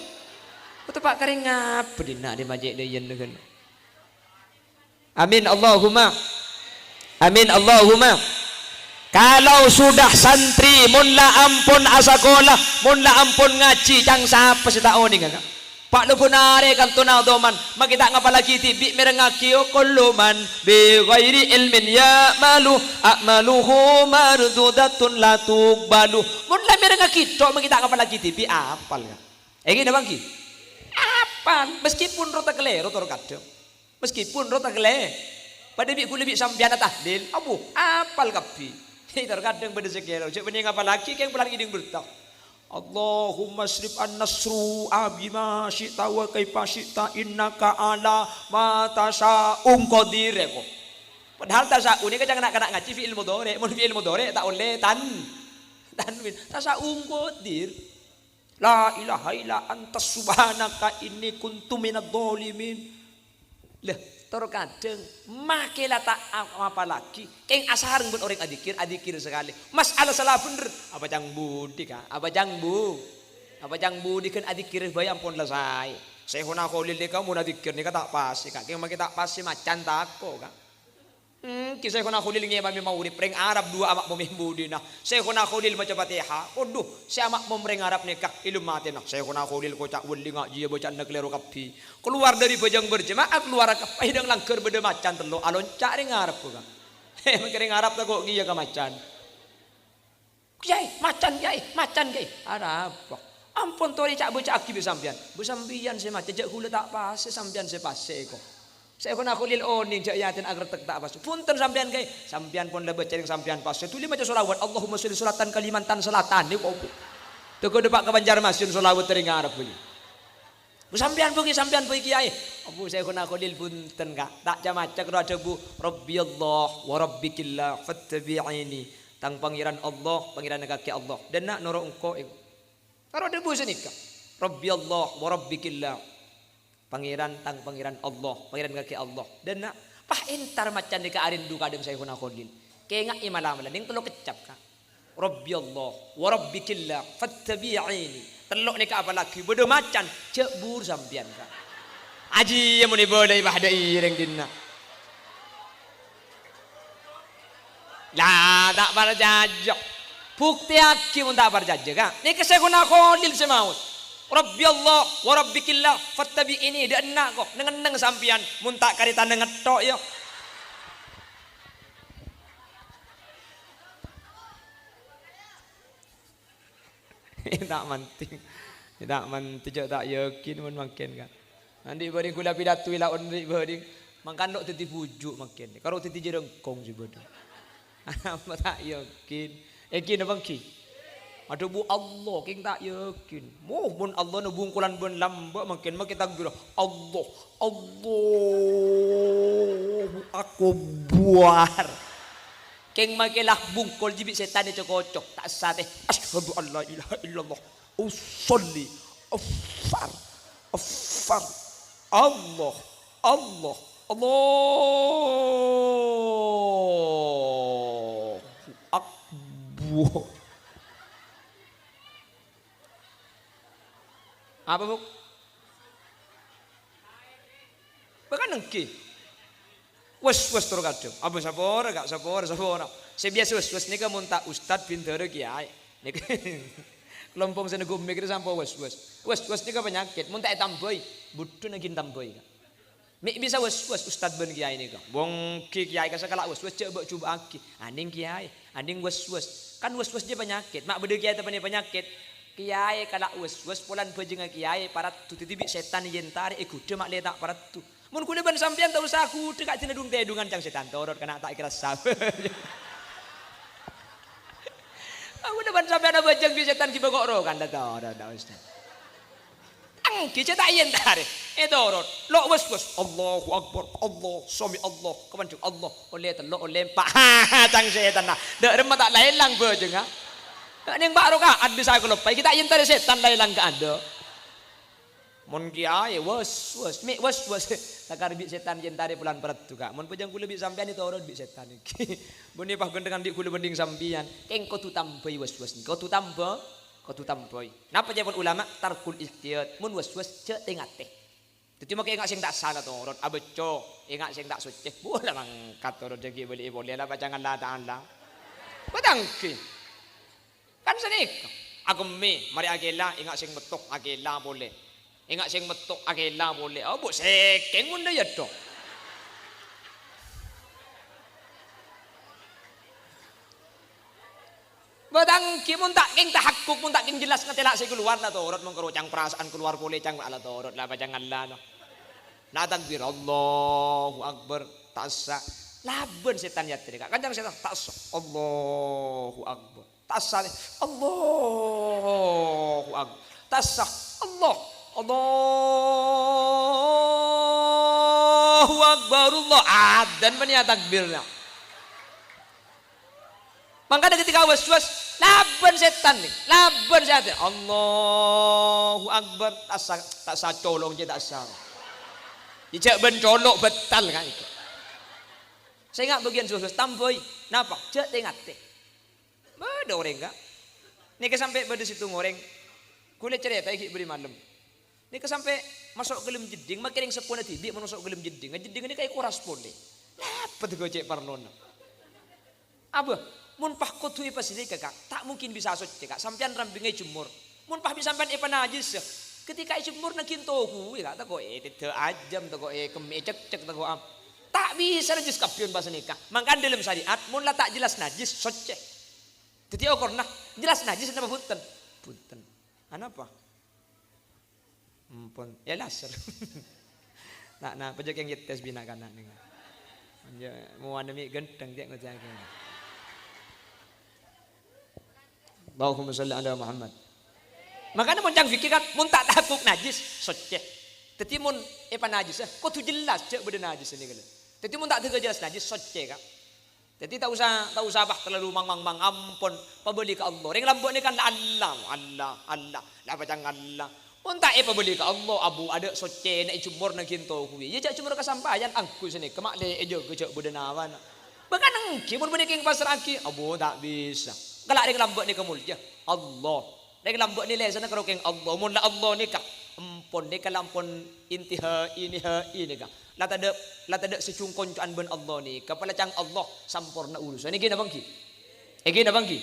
Speaker 1: betul pak kering ngapa dina di majek deyen dengan amin Allahumma kalau sudah santri munla ampun asakolah munla ampun ngaji cang sapa sitao ni kan pak lugunare kan tunau doman makita ngapalagi tibi merengaki okoloman bi ghairi ilmin ya malu akmaluhu mardudatun la tuqbalu munla merengaki tok makita ngapalagi tibi apal kan gini bang ki apal meskipun rota kele rota kadang meskipun rota kele pada bi kulebi sambiana tahlil abu apal kapi terkadang pada sekelo cek bening apalagi keng pelagi ding bertak Allahumma srif an-nasru abima syi'ta wa kaifa syi'ta innaka ala ma tasa'um qadir kok. Padahal tasa'um ini kan jangan nak ngaji fi'il mudhari, mun fi'il mudhari tak oleh tanwin. Tasa'um qadir. La ilaha illa antas subhanaka inni kuntu minadh dhalimin. Lah, toro kadang makelah tak apa lagi. Keng asar pun orang adikir sekali. Masalah salah bener. Apa jang budi kah? Apa jang budi kan adikir bae ampun selesai. Sehuna kholil de kamu adikir ni tak pasti kah. Keng make tak pasti macan tako kah. Kisah kena kholil ngi mami mau reng Arab dua amak momih budina. Saya kena kholil baca Fatihah. Waduh, saya amak momreng Arab nikah ilmu mati nah. Saya kena kholil kocak wali ngaji baca nak lero kapi. Keluar dari bajang berjemaah keluar ke hidang langker beda macan telo alon cari ngarap ko kan. Mengkering Arab tak kok ngiya ka macan. Macan kiai. Arab. Ampun tori cak baca aki besampian. Besampian saya macan jak hula tak pas sampian saya pase kok. Saya kena kholil oning jak yatin agar tak pas. Punten sampean kai. Sampean pun lebih cering sampean pas. Tuli maca selawat Allahumma sholli sholatan Kalimantan Selatan ni kok. Teko depak ke Banjarmasin selawat tering Arab ni. Sampean pergi kiai. Abu saya kena kholil punten kak. Tak jamaca kalau ada bu Rabbi Allah wa rabbikillah fattabi'ini. Tang pangeran Allah, pangeran kaki Allah. Dan nak noro engko. Kalau ada bu senika. Rabbi Allah wa rabbikillah. Pangeran tang pangeran Allah, pangeran kaki Allah. Dan nak pah entar macan deka arindu kadang saya kena kholil. Kaya ngak imalam ning telo kecap ka. Rabbi Allah wa rabbikillah fattabi'ini. Telok ni ka apa lagi bodo macan cek bur sampian ka. Aji mun ibolai bahda ireng dinna. Lah tak barjajak. Bukti aki mun tak barjajak ka. Ni ke saya kena kholil semaut. Rabbi Allah wa rabbikillah fattabi'ini dia enak kok neng sampian mun tak karita ngetok ya. Tak manting tak yakin mun makin kan. Nanti bari kula pidato ila on bari mangkan dok titi bujuk makin. Karo titi jerengkong si bodoh. Apa tak yakin. Yakin abang ki. Ada bu Allah king tak yakin. Mun Allah nu bungkulan ben lamba makin mak kita gura Allah aku buar. King makilah bungkul jibik setan ni cocok tak sate. Asyhadu an la ilaha illallah. Usolli afar Allah akbar. Apa bu? Bahkan nengki. Wes terus kadang. Apa sapor, gak sapor. Sebiasa wes ni kamu tak ustad pintar kiai. Ni kelompok sana gue mikir sampai wes ni kan penyakit. Mun tak tambahi, butuh lagi tambahi. Bisa wes ustad ben kiai ni kan. Bong kiai kan sekala wes coba aki. Anding kiai, anding wes kan wes dia penyakit. Mak beda kiai tapi penyakit. Kiai kalau wes pulan bejenga kiai para tu tibi setan jentari ikut mak letak para tu. Mun kuda ban sampean tak usah aku dekat tinedung tedungan cang setan torot kena tak kira sabar. Aku depan sampean bejeng bi setan kibagok ro kan dah ustaz. Angki cetak jentari torot. Lo wes Allahu akbar Allah sami Allah kepancuk Allah oleh telok oleh pak cang setan nah. Dak remah tak lailang bejeng ha. Neng baru ka ad bisa aku lepai kita yentar setan lailang ka ada. Mun kiai wes takar bi setan jentare pulan perat tu ka. Mun pejang kula bi sampean itu orang bi setan iki. Mun ni pah gendengan di kula bending sampean. Keng kau tu tambai wes kau tu tambai. Napa jawab ulama tarkul ihtiyat. Mun wes cek tengah teh. Jadi mak ingat sing tak salah torot abeco ingat sing tak suci. Boleh mangkat torot jadi boleh lah bacangan la ta'ala. Batangki. Kan senik. Agemi mari agela ingat sing metok agela boleh. Ingat sing metok agela boleh. Oh bu sekeng mun ya dok. Batangki mun tak king tahakkuk mun tak king jelas ngatela si keluar lah torot mengkerocang perasaan keluar boleh cang ala torot lah bacangan la no. Na takbir Allahu akbar tak sah. Laben setan ya tadi kan setan tak sah. Allahu akbar. tasah Allahu akbar tasah Allahu akbar Allah adzan bani takbirnya. Makanya ketika was-was laban setan nih, laban setan. Allahu akbar tak sah colong je tak sah. Ijak ben colok betal kan itu. Saya ingat bagian sus tamboi. Napa? Cek tengah teh. Beda orang enggak. Nika sampai pada situ ngoreng. Kulit cerita iki beri malam. Nika sampai masuk gelem jeding, makin yang sepuluh tibi masuk gelem jeding. Jeding ini kayak kuras pun deh. Lapet gue cek parlona. Apa? Mun pah kotui pas ini kakak, tak mungkin bisa asot cekak. Sampian rampingnya jemur. Mun pah bisa sampian najis ya. Ketika jemur nak kintohu, ya tak kok tidak ajam, tak kok kemi cek tak kok am. Tak bisa najis kapion pas nikah. Maka dalam syariat, mun lah tak jelas najis, socek. Jadi okor nah jelas najis kenapa punten? Punten. Apa? Pun ya laser. Nah pajak yang tes bina kanan nih. Mau anda mi genteng dia ngejak. Allahumma salli ala Muhammad. Makanya mun jang fikir kan mun tak takuk najis soceh. Teti mun najis kok tu jelas cek beda najis ini kan. Teti mun tak tega jelas najis soceh kan. Jadi tak usah bah terlalu mang ampun pabeli ke Allah. Ring lambok ni kan Allah lah pacang Allah. Mun tak pabeli ke Allah abu ada soceh nak jumur nak kinto kuwi. Ya cak jumur kesampaian angku sini kemak le ejo ke cak beda nawan. Bahkan angki mun bani king pasar angki abu tak bisa. Kalau ring lambok ni kemulja Allah. Ring lambok ni lesana karo king Allah. Mun la Allah ni ka ampun ni kalampun intiha ini ka. Lata ada secungkon cuan ben Allah ni kepala cang Allah sampurna urusan ini gina bangki gina bangki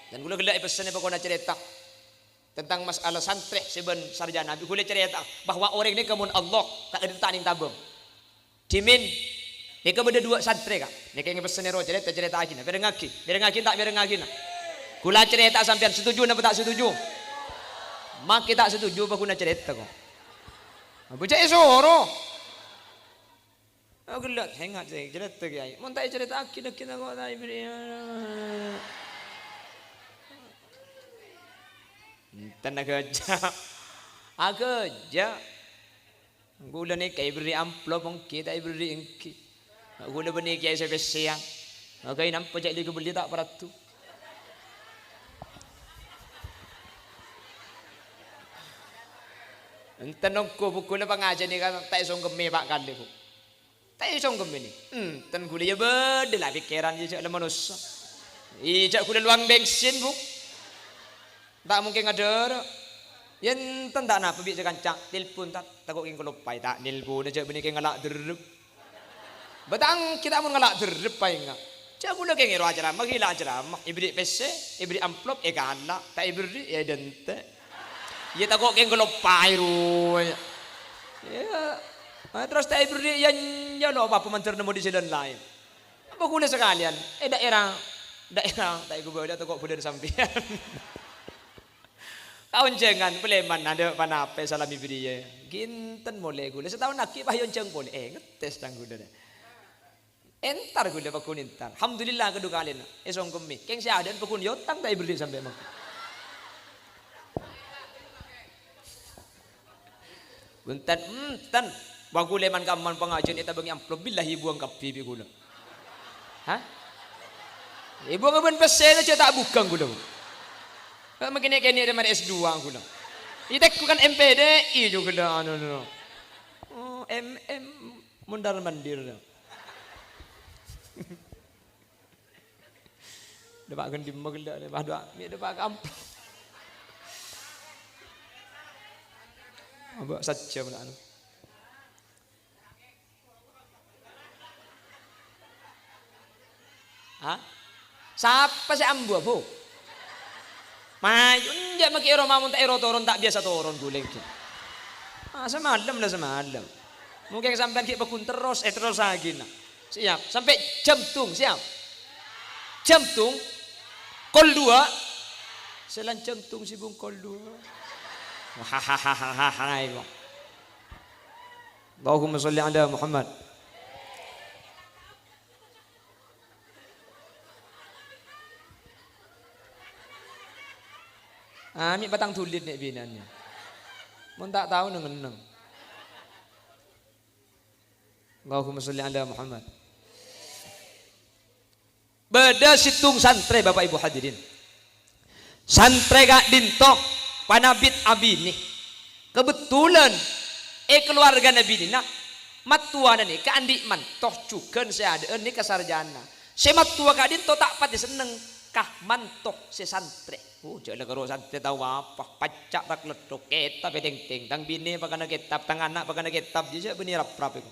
Speaker 1: dan gula gelak pesan apa kau nak cerita tentang masalah santreh seben sarjana gula cerita bahwa orang ni kemun Allah tak ada taning tabung dimin ni kemudian dua santreh kak ni kayak pesan ero cerita lagi na biar ngaki nak gula cerita sampean setuju napa tak setuju mak kita setuju apa guna cerita kok baca esoro. Aku lihat hengat saya cerita kiai. Mun tak cerita kita kok tak beri. Tenaga kerja. Aku kerja. Gula ni kiai beri amplop kita beri engki. Gula beri kiai sampai siang. Kiai nampak cak dia beli tak peratu. Enten nongko buku le pengajian ni kan tak isong kemi pak kali bu. Tak isong kemi ni. Ten gula ya beda lah pikiran je cak le manusia. Ijak gula luang bensin bu. Tak mungkin ada. Yen ten tak nak pergi cak telefon tak takut king kelupai tak nelpon cak bini king ngalak derep. Betang kita mun ngalak derep pai ngak. Cak gula king ero acara magila acara ibri PC ibri amplop gala tak ibri ya dente. Ya takut keng kelopai ru. Ya. Terus tak beri yang jalo apa pemantar nemu di jalan lain. Apa guna sekalian? Daerah tak ibu bawa takut bodoh sampian. Tahun jangan peleman ada panape salami beri ya. Ginten boleh gula setahun nak kipah yang jeng boleh. Ngetes tang gula dah. Entar gula pakun entar. Alhamdulillah kedua kali na. Esong kemi. Keng si ada pakun yotang tak beri sampai mak. Bentar, tan, bagu leman kaman pengajian itu bagi amplop billahi buang kapi gula. Hah? Ibu ngaben pesen aja tak bukan gula. Kalau makin kene ada S2 gula. Itek bukan MPDI juga anu. Oh, MM mundar mandir. Dapat ganti magla, dapat doa, mi dapat amplop. Abak saja mana anu. Hah? Siapa si ambu bu? Mayun dia maki ero mamun tak ero toron tak biasa toron guling. Semalam lah semalam. Mungkin sampai kita bakun terus lagi nak. Siap sampai jam tung siap. Jam tung kol 2 selan jam tung si bung kol 2. Hahaha. Allahumma salli ala Muhammad.
Speaker 3: Ambil batang tulit nek binannya. Mun tak tahu neng. Allahumma sholli ala Muhammad. Beda situng santre Bapak Ibu hadirin. Santre gak dintok panabit abini. Kebetulan keluarga Nabi ini nak matuana ni ka andi man toh cukeun seadeun ni ka sarjana. Se matua ka din to tak pati seneng kah mantok se santre. Jala karo santre tahu apa pacak rak ledok kitab ting tang bini pagana kitab tang anak pagana kitab je beuni rap-rap iku.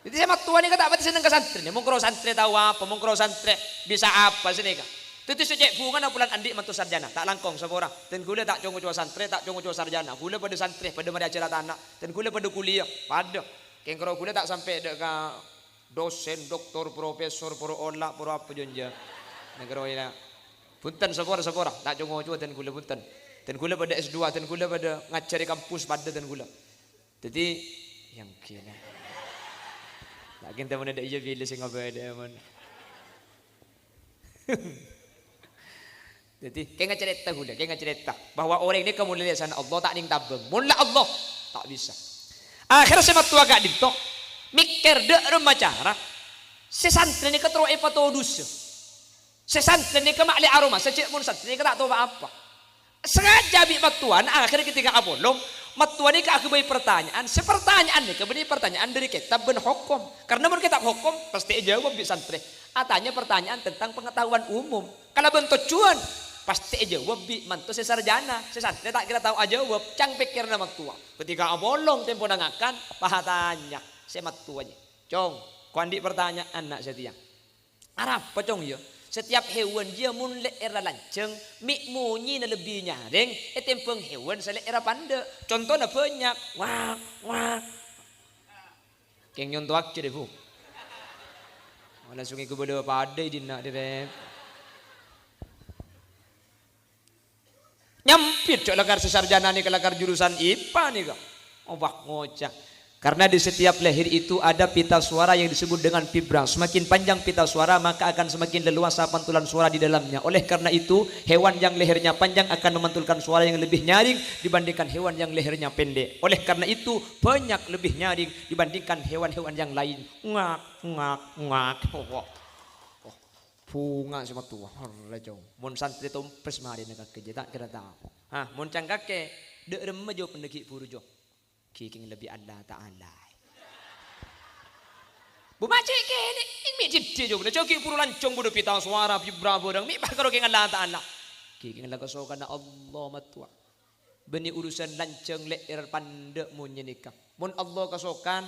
Speaker 3: Jadi se matua ni ka tak pati seneng ka santre ni mung karo santre tahu apa mung karo santre bisa apa sini ka. Tuti sejak bunga bulan andi mantu sarjana tak langkong sepora dan gula tak cungu cua santre tak cungu cua sarjana gula pada santre pada mari acara tanah dan gula pada kuliah pada kengkro gula tak sampai dek ka dosen doktor profesor pro olah pro apa jonja negara ina punten sepora tak cungu cua dan gula punten dan gula pada S2 dan gula pada ngajari kampus pada dan gula jadi yang kena lagi teman ada iya bila sing ngabade man. Jadi kayak cerita gula, kayak cerita bahwa orang ini kemuliaan sana Allah tak ning tabeng, mulla Allah tak bisa. Akhirnya sama tua gak dintok, mikir dek rumah cara, sesantren ini ketero epatodus, sesantren ini kemakli aroma, secik pun santren ini tak tahu apa. Sengaja bi matuan, akhirnya ketika abolong, matuan ini aku beri pertanyaan, sepertanyaan ini kebeni pertanyaan dari kitab ben hukum, karena men kitab hukum pasti jawab bi santren. Atanya pertanyaan tentang pengetahuan umum, kalau bentuk cuan pasti jawab bi mantu sesarjana sesantri tak kira tahu aja jawab cang pikir nama tua ketika abolong tempo nangakan pahatanya semat tuanya cong kuandi pertanyaan nak setia arab pocong ya setiap hewan dia mun le era lanceng mik munyi na lebih nyaring tempeng hewan sele era pande contohnya banyak wak keng nyontoak je bu mana sungai ku beda padai di nak direp nyampit cok lakar sesarjana nih ke lakar jurusan IPA nih kak obak ngocak karena di setiap leher itu ada pita suara yang disebut dengan fibra semakin panjang pita suara maka akan semakin leluasa pantulan suara di dalamnya oleh karena itu hewan yang lehernya panjang akan memantulkan suara yang lebih nyaring dibandingkan hewan yang lehernya pendek oleh karena itu banyak lebih nyaring dibandingkan hewan-hewan yang lain ngak bunga sama tua, rajau. Mon santri tompes mari nak kerja tak kira tahu. Mon cangkake dek remajo pendeki puru jo. Kiking lebih Allah Taala. Bu macik ke ni, mi jiddi jo. Coki puru lancong bodo pita suara vibra bodang mi bakaro king Allah Taala. Kiking laga sokan Allah matua. Beni urusan lanceng leer pandek munye nikah. Mon Allah kasokan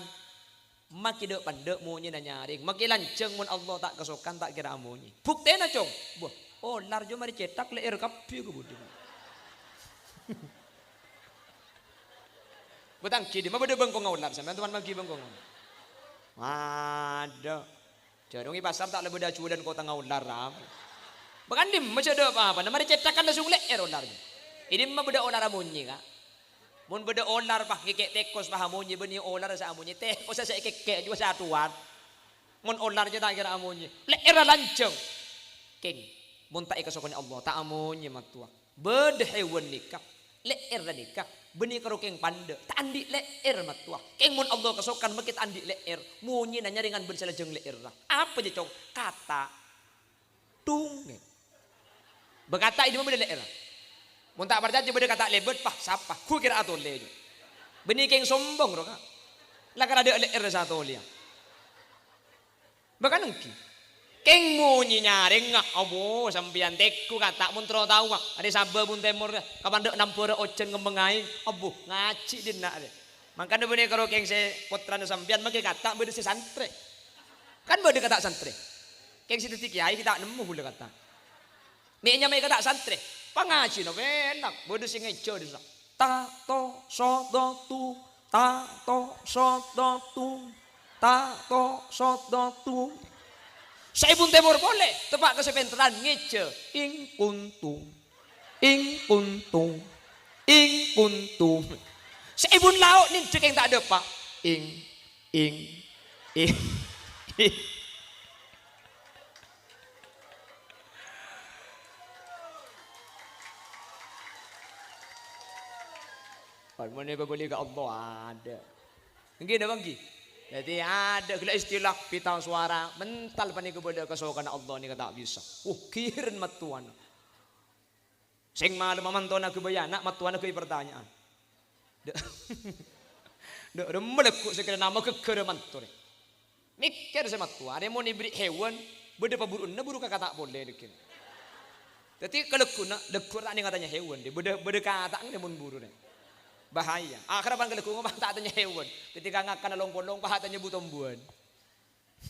Speaker 3: maki dek pandek munyi na nyaring maki lanceng mun Allah tak kesokan tak kira munyi bukti na cong buah larjo mari cetak leer kapi ku budi betang kidi ma bade bengkong ular sampean teman magi bengkong ada jadongi pasar tak lebih dah cudan kota ngaular ram bahkan dim macam ada apa mari cetakan langsung leer ular ini ma bade ular munyi ka mun beda olar pah kekek tekos pah amunyi beni olar sa amunyi tekos sa kekek juga satuan mun olar je tak kira amunyi leera lanceng king mun tak ikasokon Allah tak amunyi matua beda hewan nikah leer nikah beni karo king pande tak andi leer matua king mun Allah kasokan makit andi leer munyi na nyaringan ben salajeng leer apa je cong kata tungeng berkata ini beda leer mun tak percaya beda kata lebet pah sapa ku kira atol lejo beni keng sombong ro ka lakar ada leer satu lia bahkan engki keng munyi nyaring ngak abo sampean tekku kata mun tro tahu ada sabab mun temur kapan dek nampur ocen ngembengai abo ngaci din nak de makanya beni karo keng se putrane sampean make kata beda se santre kan beda kata santre keng si titik kiai kita nemu hula kata meknya make kata santre pangaji no enak bodoh sing ngejo desa ta to so do tu ta to so do tu ta to so do tu saya pun temur boleh tepak kesepenteran ngejo ing kuntung saya pun lauk nih cek yang tak ada pak ing
Speaker 1: Kan mana kau boleh ke Allah ada. Mungkin ada bangki. Jadi ada kena istilah pitang suara mental pani kepada kesokan Allah ni kata bisa. Kirin matuan. Sing malam mamantona ke bayana matuan ke pertanyaan. Dak melekuk sekira nama kekereman tu. Mikir sama tuan, dia mau diberi hewan, benda paburun, buru kakak tak boleh dekin. Jadi kalau kuna, lekuk tak ni katanya hewan, dia benda kata ni mun buru ni. Bahaya. Akhirnya kalau kuna tak tanya hewan, ketika ngakan long-long, pahatanya butombuan.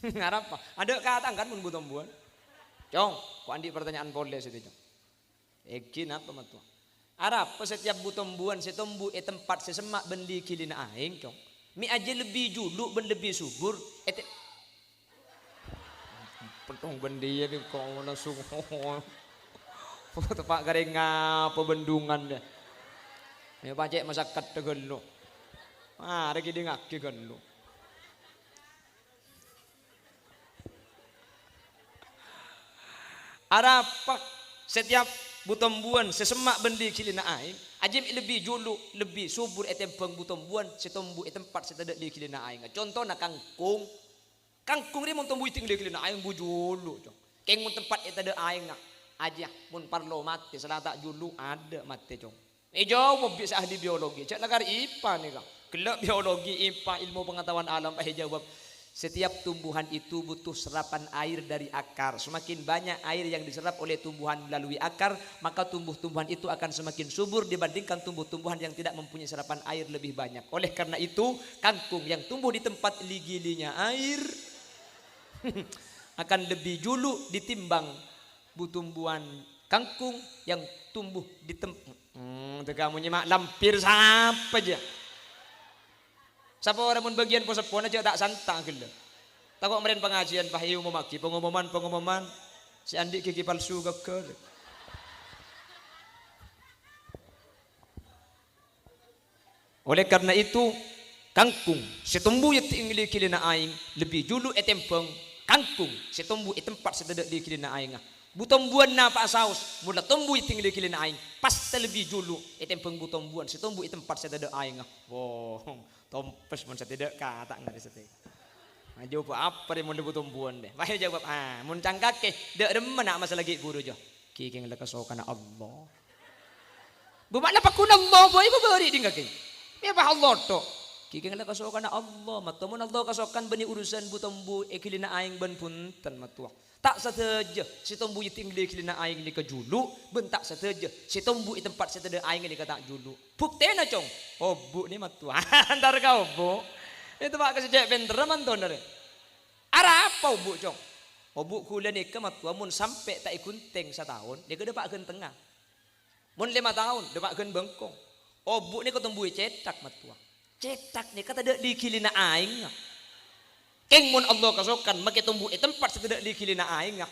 Speaker 1: Ngarap apa? Ada kata kan mun butombuan. Jong, kau andi pertanyaan boleh situ jong. Ekin apa matu? Arab setiap butombuan setombu tempat sesemak bendi kilina aing jong. Mi aja lebih juluk ben lebih subur. Pentong bendi ni kau langsung. Tepak garing apa bendungan dia. Ya pacek masakat tegelo. Reki dia ngaki gelo. Arapa setiap butombuan sesemak bendi kilina aing ajib lebih juluk lebih subur etempeng butombuan setombu tempat setedak di kilina aing. Contohna kangkung. Kangkung ni mun tombu iting di kilina aing bu juluk. Keng mun tempat eta de aing aja mun parlo mati selata juluk ada mati cong. Jawab bisa ahli biologi. Cak lagar IPA nih kang. Kelak biologi IPA ilmu pengetahuan alam jawab. Setiap tumbuhan itu butuh serapan air dari akar. Semakin banyak air yang diserap oleh tumbuhan melalui akar, maka tumbuh-tumbuhan itu akan semakin subur dibandingkan tumbuh-tumbuhan yang tidak mempunyai serapan air lebih banyak. Oleh karena itu, kangkung yang tumbuh di tempat gilinya air akan lebih juluk ditimbang tumbuhan kangkung yang tumbuh di tempat. Kamu nyimak lampir siapa aja. Siapa orang mun bagian posepon aja tak santang gila. Takut meren pengajian pahiu memaki pengumuman si Andi kiki palsu geger. Oleh karena itu kangkung setumbu yang tinggi kilina aing lebih julu etempeng kangkung setumbu tempat sededak di kilina aing. Butombuan na pa saus mula tumbu tinggi kilina aing pas lebih julu etempeng butombuan setumbu tempat sededak aing. Tompes mun setidak kata ngari sete. Jawab apa dia mun butombuan deh. Bahaya jawab mun cangkake dek demen nak masa lagi guru jo. Ki keng leka sokana Allah. Bumakna pakun Allah boy beberi ding kaki. Me apa Allah to. Ki keng leka sokana Allah matamun Allah kasokan bani urusan butombu ekilina aing ben punten matuah. Tak sateja si tombu iting di kilina aing ni kejulu bentak sateja si tombu i tempat setede aing ni kata julu buktena cong bu ni matuah antar kau bu itu pak kesejak benter manton dari ara apa bu cong bu kuliah ni ke matuah mun sampai tak ikunteng setahun dia ke depak ke tengah mun 5 tahun depak ke bengkong bu ni kau tombu cetak matuah cetak ni kata di kilina aing keng mun Allah kasokan make tumbuh tempat setedak di kilina aing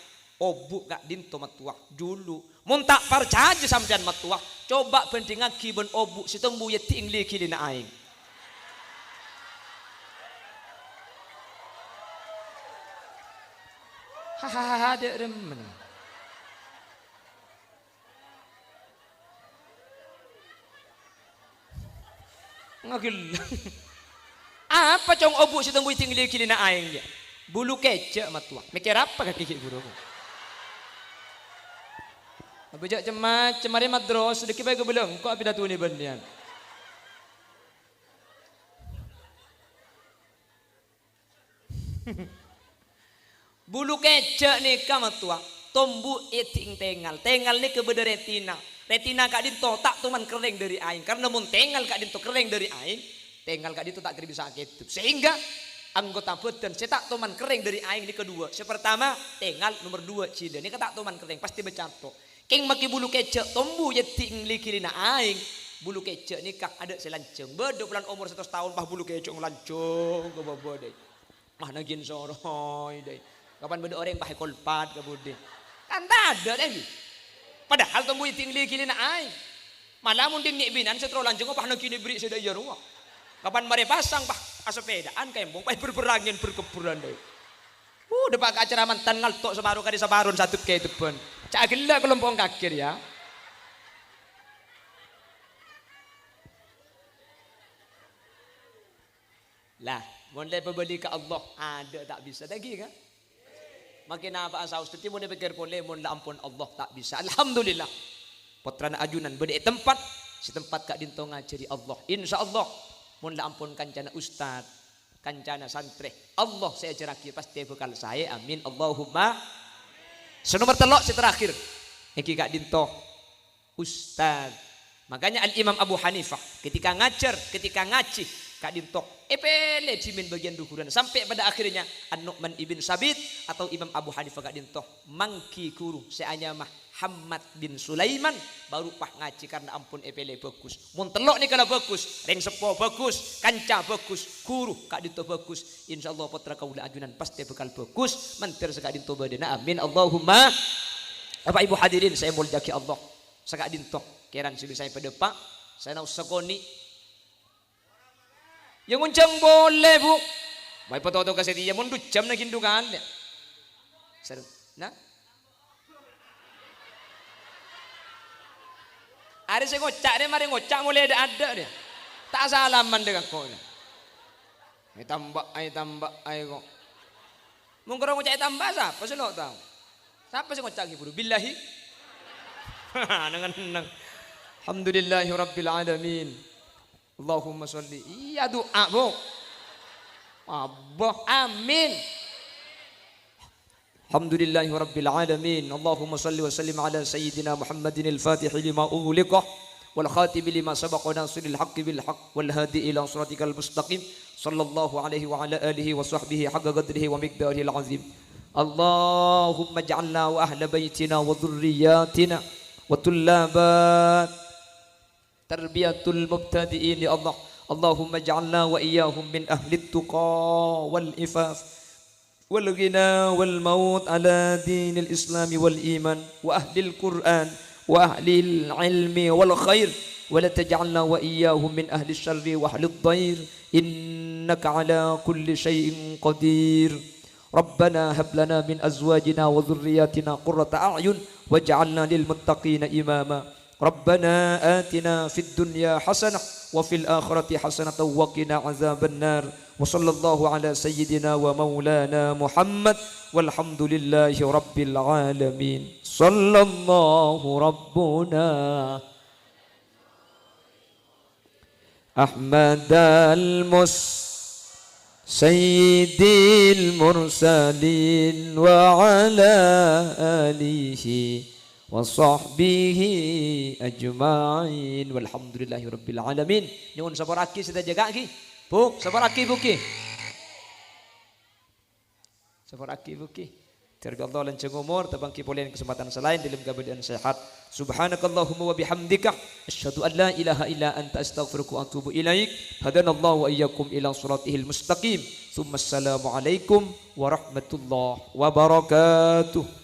Speaker 1: obu gak dinto matuah julu mun tak percaya sampean matuah coba penting ngaki ben obu si tumbuh ye ting di kilina aing hahaha dek remen ngagil. Apa cong obu si tumbuh tinggi kilina aing dia? Bulu kecek matuah. Mikir apa kaki guru? Abjak cemari madros sedikit baik belum. Kok api datu ni bendian? Bulu kecek ni matuah. Tumbuh eting tengal. Tengal ni kebeda retina. Retina kak dinto tak tuman kering dari aing. Karena mun tengal kak dinto kering dari aing. Tengal kak itu tak kira bisa ketup sehingga anggota badan cetak toman kering dari aing ini kedua sepertama tengal nomor 2 cida ini ketak toman kering pasti becato keng maki bulu kecek tombu ya tingli kilina aing bulu kecek ni kak ada selanceng bedo bulan umur 100 tahun bah bulu kecek lancung ke babo deh mah nagin soroy deh kapan bedo orang pakai kolpat ke bude kan tak ada lagi padahal tombu ya tingli kilina aing malah munding binan setro lancung apa nagin beri sudah ya ruang kapan mari pasang pak sepedaan kembong pak berperangin berkeburan deh. Depak acara mantan ngaltok separuh kali separuh satu kayak itu pun. Cak gila kelompok kakir ya. Lah, mulai berbeli ke Allah ada tak bisa lagi kan? Makin apa asal ustaz mun pikir boleh mun ampun Allah tak bisa. Alhamdulillah. Putrana ajunan bede tempat si tempat kak dinto ngajari Allah. Insyaallah mun ampun kancana ustaz, kancana santri. Allah saya ajaraki pasti bekal saya. Amin Allahumma. Senomor telok si terakhir. Iki kak dinto ustaz. Makanya Al Imam Abu Hanifah ketika ngajar, ketika ngaji kak dintok epele cimin bagian dukuran sampai pada akhirnya An-Nu'man ibn Sabit atau Imam Abu Hanifah kak dintok mangki guru seanya Muhammad bin Sulaiman baru pah ngaji karena ampun epele bagus mun telok nih kalau bagus ring sepo bagus kanca bagus guru kak dintok bagus insyaallah putra kaula ajunan pasti bakal bagus mentir sekak dintok badena amin Allahumma. Bapak Ibu hadirin saya muljaki Allah sekak dintok kiran sili saya pada pak saya nak sekoni yang uncang boleh bu, mai foto-foto kasih dia mundu jam nak hindukan, nah, ada saya ngocak dia, mari ngocak mulai ada dia, tak salaman dengan kau, ai tambah, kok, mungkin orang ngocak tambah siapa sih lo tahu, siapa sih ngocak ibu, billahi, nang, alhamdulillahirabbil alamin. Allahumma sholli. Iya doa, Bu. Abah, amin. Alhamdulillahirabbil alamin. Allahumma sholli wa sallim ala sayyidina Muhammadin al-Fatih lima ughliqa wal khatim lima sabaqa nasril haqqi bil haqq wal hadi ila siratikal mustaqim. Sallallahu alaihi wa ala alihi wa sahbihi haqqa qadrihi wa miqdarihi al-azim. Allahumma ij'alna wa ahla baitina wa dhurriyyatina wa tullabat tarbiyatul mubtadi'in ya Allah. Allahumma ja'alna wa iyyahum min ahli tuqa wal ifaf wal ghina wal maut ala dinil islam wal iman wa ahli al-Qur'an wa ahli al-ilmi wal khair wa la taj'alna wa iyyahum min ahli syarri wa ahli ad-dair innaka ala kulli syai'in qadir. Rabbana hab lana min azwajina wa dhurriyyatina qurrata a'yun waj'alna lil muttaqina imama. Rabbana atina fid dunya hasanah wa fil akhirati hasanah wa qina azaban nar wa sallallahu ala sayyidina wa maulana Muhammad walhamdulillahi rabbil alamin. Sallallahu rabbuna Ahmad al-Mus Sayyidil mursalin wa ala alihi wa sahbihi ajma'in walhamdulillahi rabbil alamin. Nyuwun sabaraki kita jaga ki. Bu, sabaraki buki. Sabaraki buki. Terbi Allah lanceng umur tabangki polen kesempatan selain dalam keadaan sehat. Subhanakallahumma wa bihamdika asyhadu an la ilaha illa anta astaghfiruka wa atubu ilaik. Hadanallahu wa iyyakum ila siratihil mustaqim. Tsumma assalamu alaikum warahmatullahi wabarakatuh.